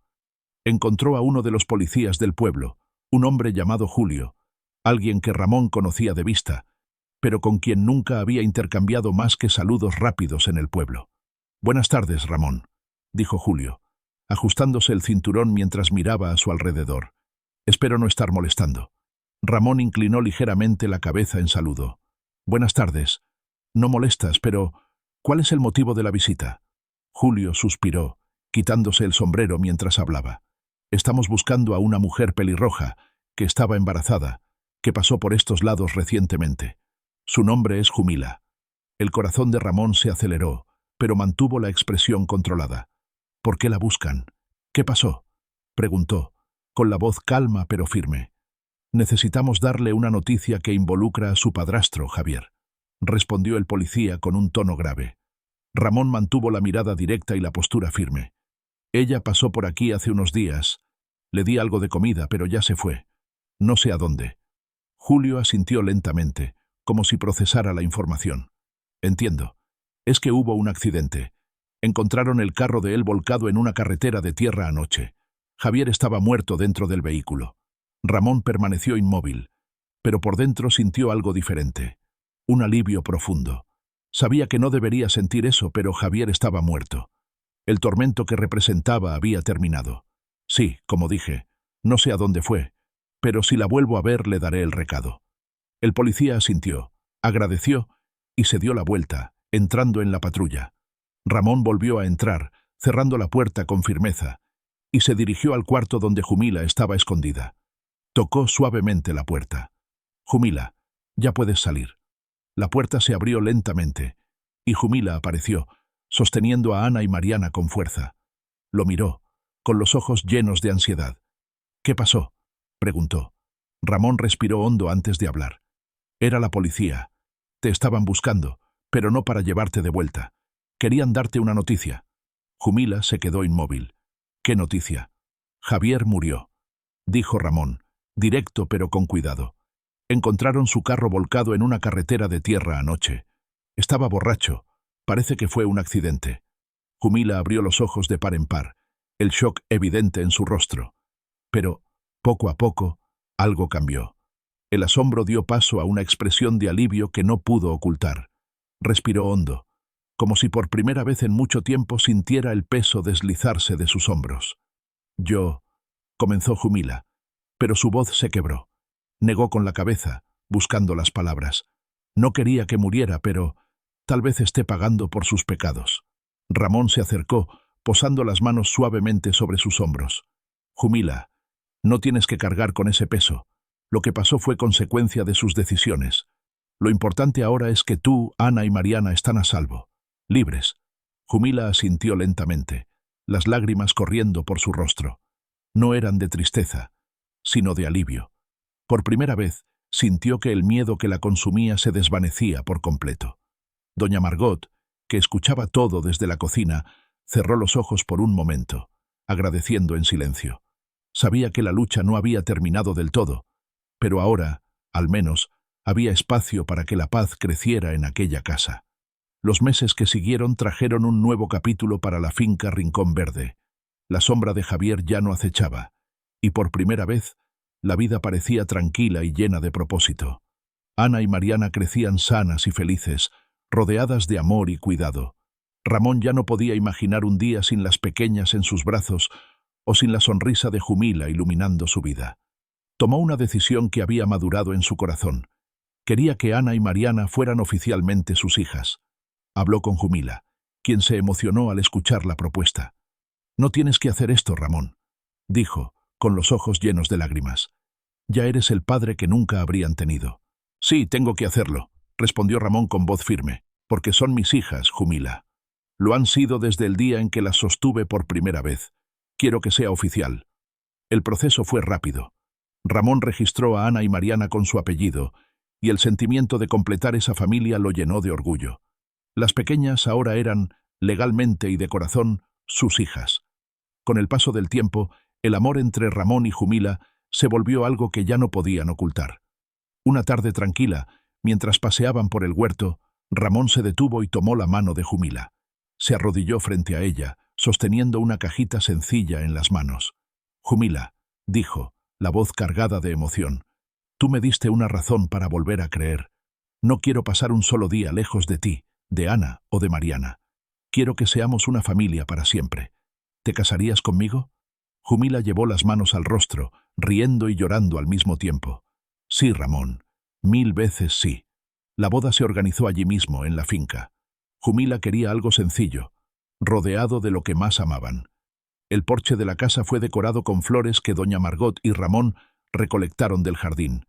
Encontró a uno de los policías del pueblo, un hombre llamado Julio, alguien que Ramón conocía de vista, pero con quien nunca había intercambiado más que saludos rápidos en el pueblo. «Buenas tardes, Ramón», dijo Julio, ajustándose el cinturón mientras miraba a su alrededor. «Espero no estar molestando». Ramón inclinó ligeramente la cabeza en saludo. «Buenas tardes. No molestas, pero ¿cuál es el motivo de la visita?». Julio suspiró, quitándose el sombrero mientras hablaba. «Estamos buscando a una mujer pelirroja, que estaba embarazada, que pasó por estos lados recientemente. Su nombre es Jumila». El corazón de Ramón se aceleró, pero mantuvo la expresión controlada. «¿Por qué la buscan? ¿Qué pasó?», preguntó, con la voz calma pero firme. «Necesitamos darle una noticia que involucra a su padrastro, Javier», respondió el policía con un tono grave. Ramón mantuvo la mirada directa y la postura firme. «Ella pasó por aquí hace unos días. Le di algo de comida, pero ya se fue. No sé a dónde». Julio asintió lentamente, como si procesara la información. «Entiendo. Es que hubo un accidente. Encontraron el carro de él volcado en una carretera de tierra anoche. Javier estaba muerto dentro del vehículo». Ramón permaneció inmóvil, pero por dentro sintió algo diferente. Un alivio profundo. Sabía que no debería sentir eso, pero Javier estaba muerto. El tormento que representaba había terminado. «Sí, como dije, no sé a dónde fue, pero si la vuelvo a ver le daré el recado». El policía asintió, agradeció y se dio la vuelta, entrando en la patrulla. Ramón volvió a entrar, cerrando la puerta con firmeza, y se dirigió al cuarto donde Jumila estaba escondida. Tocó suavemente la puerta. «Jumila, ya puedes salir». La puerta se abrió lentamente, y Jumila apareció, sosteniendo a Ana y Mariana con fuerza. Lo miró, con los ojos llenos de ansiedad. «¿Qué pasó?», preguntó. Ramón respiró hondo antes de hablar. «Era la policía. Te estaban buscando, pero no para llevarte de vuelta. Querían darte una noticia». Jumila se quedó inmóvil. «¿Qué noticia?». «Javier murió», dijo Ramón, directo pero con cuidado. «Encontraron su carro volcado en una carretera de tierra anoche. Estaba borracho. Parece que fue un accidente». Jumila abrió los ojos de par en par, el shock evidente en su rostro. Pero, poco a poco, algo cambió. El asombro dio paso a una expresión de alivio que no pudo ocultar. Respiró hondo, como si por primera vez en mucho tiempo sintiera el peso deslizarse de sus hombros. «Yo», comenzó Jumila, pero su voz se quebró. Negó con la cabeza, buscando las palabras. No quería que muriera, pero tal vez esté pagando por sus pecados. Ramón se acercó, posando las manos suavemente sobre sus hombros. «Jumila, no tienes que cargar con ese peso. Lo que pasó fue consecuencia de sus decisiones. Lo importante ahora es que tú, Ana y Mariana están a salvo, libres». Jumila asintió lentamente, las lágrimas corriendo por su rostro. No eran de tristeza, sino de alivio. Por primera vez, sintió que el miedo que la consumía se desvanecía por completo. Doña Margot, que escuchaba todo desde la cocina, cerró los ojos por un momento, agradeciendo en silencio. Sabía que la lucha no había terminado del todo, pero ahora, al menos, había espacio para que la paz creciera en aquella casa. Los meses que siguieron trajeron un nuevo capítulo para la finca Rincón Verde. La sombra de Javier ya no acechaba, y por primera vez, la vida parecía tranquila y llena de propósito. Ana y Mariana crecían sanas y felices, rodeadas de amor y cuidado. Ramón ya no podía imaginar un día sin las pequeñas en sus brazos o sin la sonrisa de Jumila iluminando su vida. Tomó una decisión que había madurado en su corazón. Quería que Ana y Mariana fueran oficialmente sus hijas. Habló con Jumila, quien se emocionó al escuchar la propuesta. «No tienes que hacer esto, Ramón», dijo, con los ojos llenos de lágrimas. «Ya eres el padre que nunca habrían tenido». «Sí, tengo que hacerlo», respondió Ramón con voz firme, «porque son mis hijas, Jumila. Lo han sido desde el día en que las sostuve por primera vez. Quiero que sea oficial». El proceso fue rápido. Ramón registró a Ana y Mariana con su apellido, y el sentimiento de completar esa familia lo llenó de orgullo. Las pequeñas ahora eran, legalmente y de corazón, sus hijas. Con el paso del tiempo, el amor entre Ramón y Jumila se volvió algo que ya no podían ocultar. Una tarde tranquila, mientras paseaban por el huerto, Ramón se detuvo y tomó la mano de Jumila. Se arrodilló frente a ella, sosteniendo una cajita sencilla en las manos. «Jumila», dijo, la voz cargada de emoción, «tú me diste una razón para volver a creer. No quiero pasar un solo día lejos de ti, de Ana o de Mariana. Quiero que seamos una familia para siempre. ¿Te casarías conmigo?» Jumila llevó las manos al rostro, riendo y llorando al mismo tiempo. «Sí, Ramón, 1000 veces sí». La boda se organizó allí mismo, en la finca. Jumila quería algo sencillo, rodeado de lo que más amaban. El porche de la casa fue decorado con flores que doña Margot y Ramón recolectaron del jardín,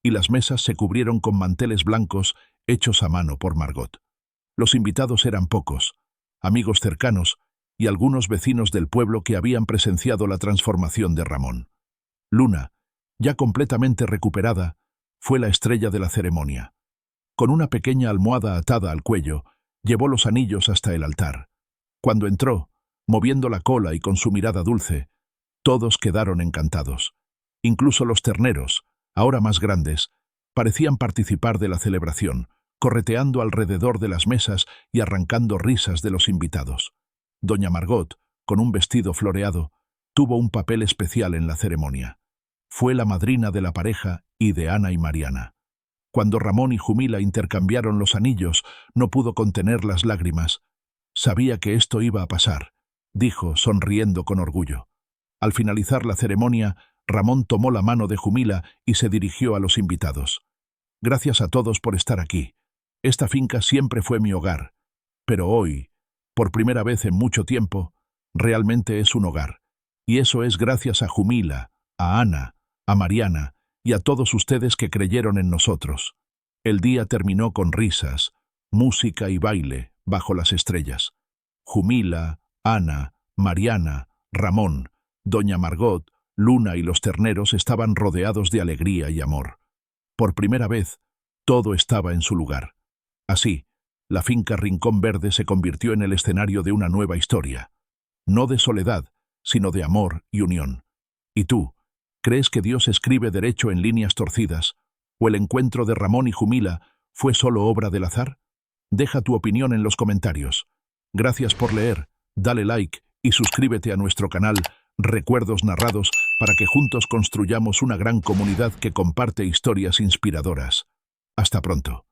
y las mesas se cubrieron con manteles blancos hechos a mano por Margot. Los invitados eran pocos, amigos cercanos y algunos vecinos del pueblo que habían presenciado la transformación de Ramón. Luna, ya completamente recuperada, fue la estrella de la ceremonia. Con una pequeña almohada atada al cuello, llevó los anillos hasta el altar. Cuando entró, moviendo la cola y con su mirada dulce, todos quedaron encantados. Incluso los terneros, ahora más grandes, parecían participar de la celebración, correteando alrededor de las mesas y arrancando risas de los invitados. Doña Margot, con un vestido floreado, tuvo un papel especial en la ceremonia. Fue la madrina de la pareja y de Ana y Mariana. Cuando Ramón y Jumila intercambiaron los anillos, no pudo contener las lágrimas. «Sabía que esto iba a pasar», dijo, sonriendo con orgullo. Al finalizar la ceremonia, Ramón tomó la mano de Jumila y se dirigió a los invitados. «Gracias a todos por estar aquí. Esta finca siempre fue mi hogar, pero hoy, por primera vez en mucho tiempo, realmente es un hogar. Y eso es gracias a Jumila, a Ana, a Mariana y a todos ustedes que creyeron en nosotros». El día terminó con risas, música y baile bajo las estrellas. Jumila, Ana, Mariana, Ramón, doña Margot, Luna y los terneros estaban rodeados de alegría y amor. Por primera vez, todo estaba en su lugar. Así, la finca Rincón Verde se convirtió en el escenario de una nueva historia. No de soledad, sino de amor y unión. ¿Y tú, crees que Dios escribe derecho en líneas torcidas, o el encuentro de Ramón y Jumila fue solo obra del azar? Deja tu opinión en los comentarios. Gracias por leer. dale like y suscríbete a nuestro canal Recuerdos Narrados para que juntos construyamos una gran comunidad que comparte historias inspiradoras. Hasta pronto.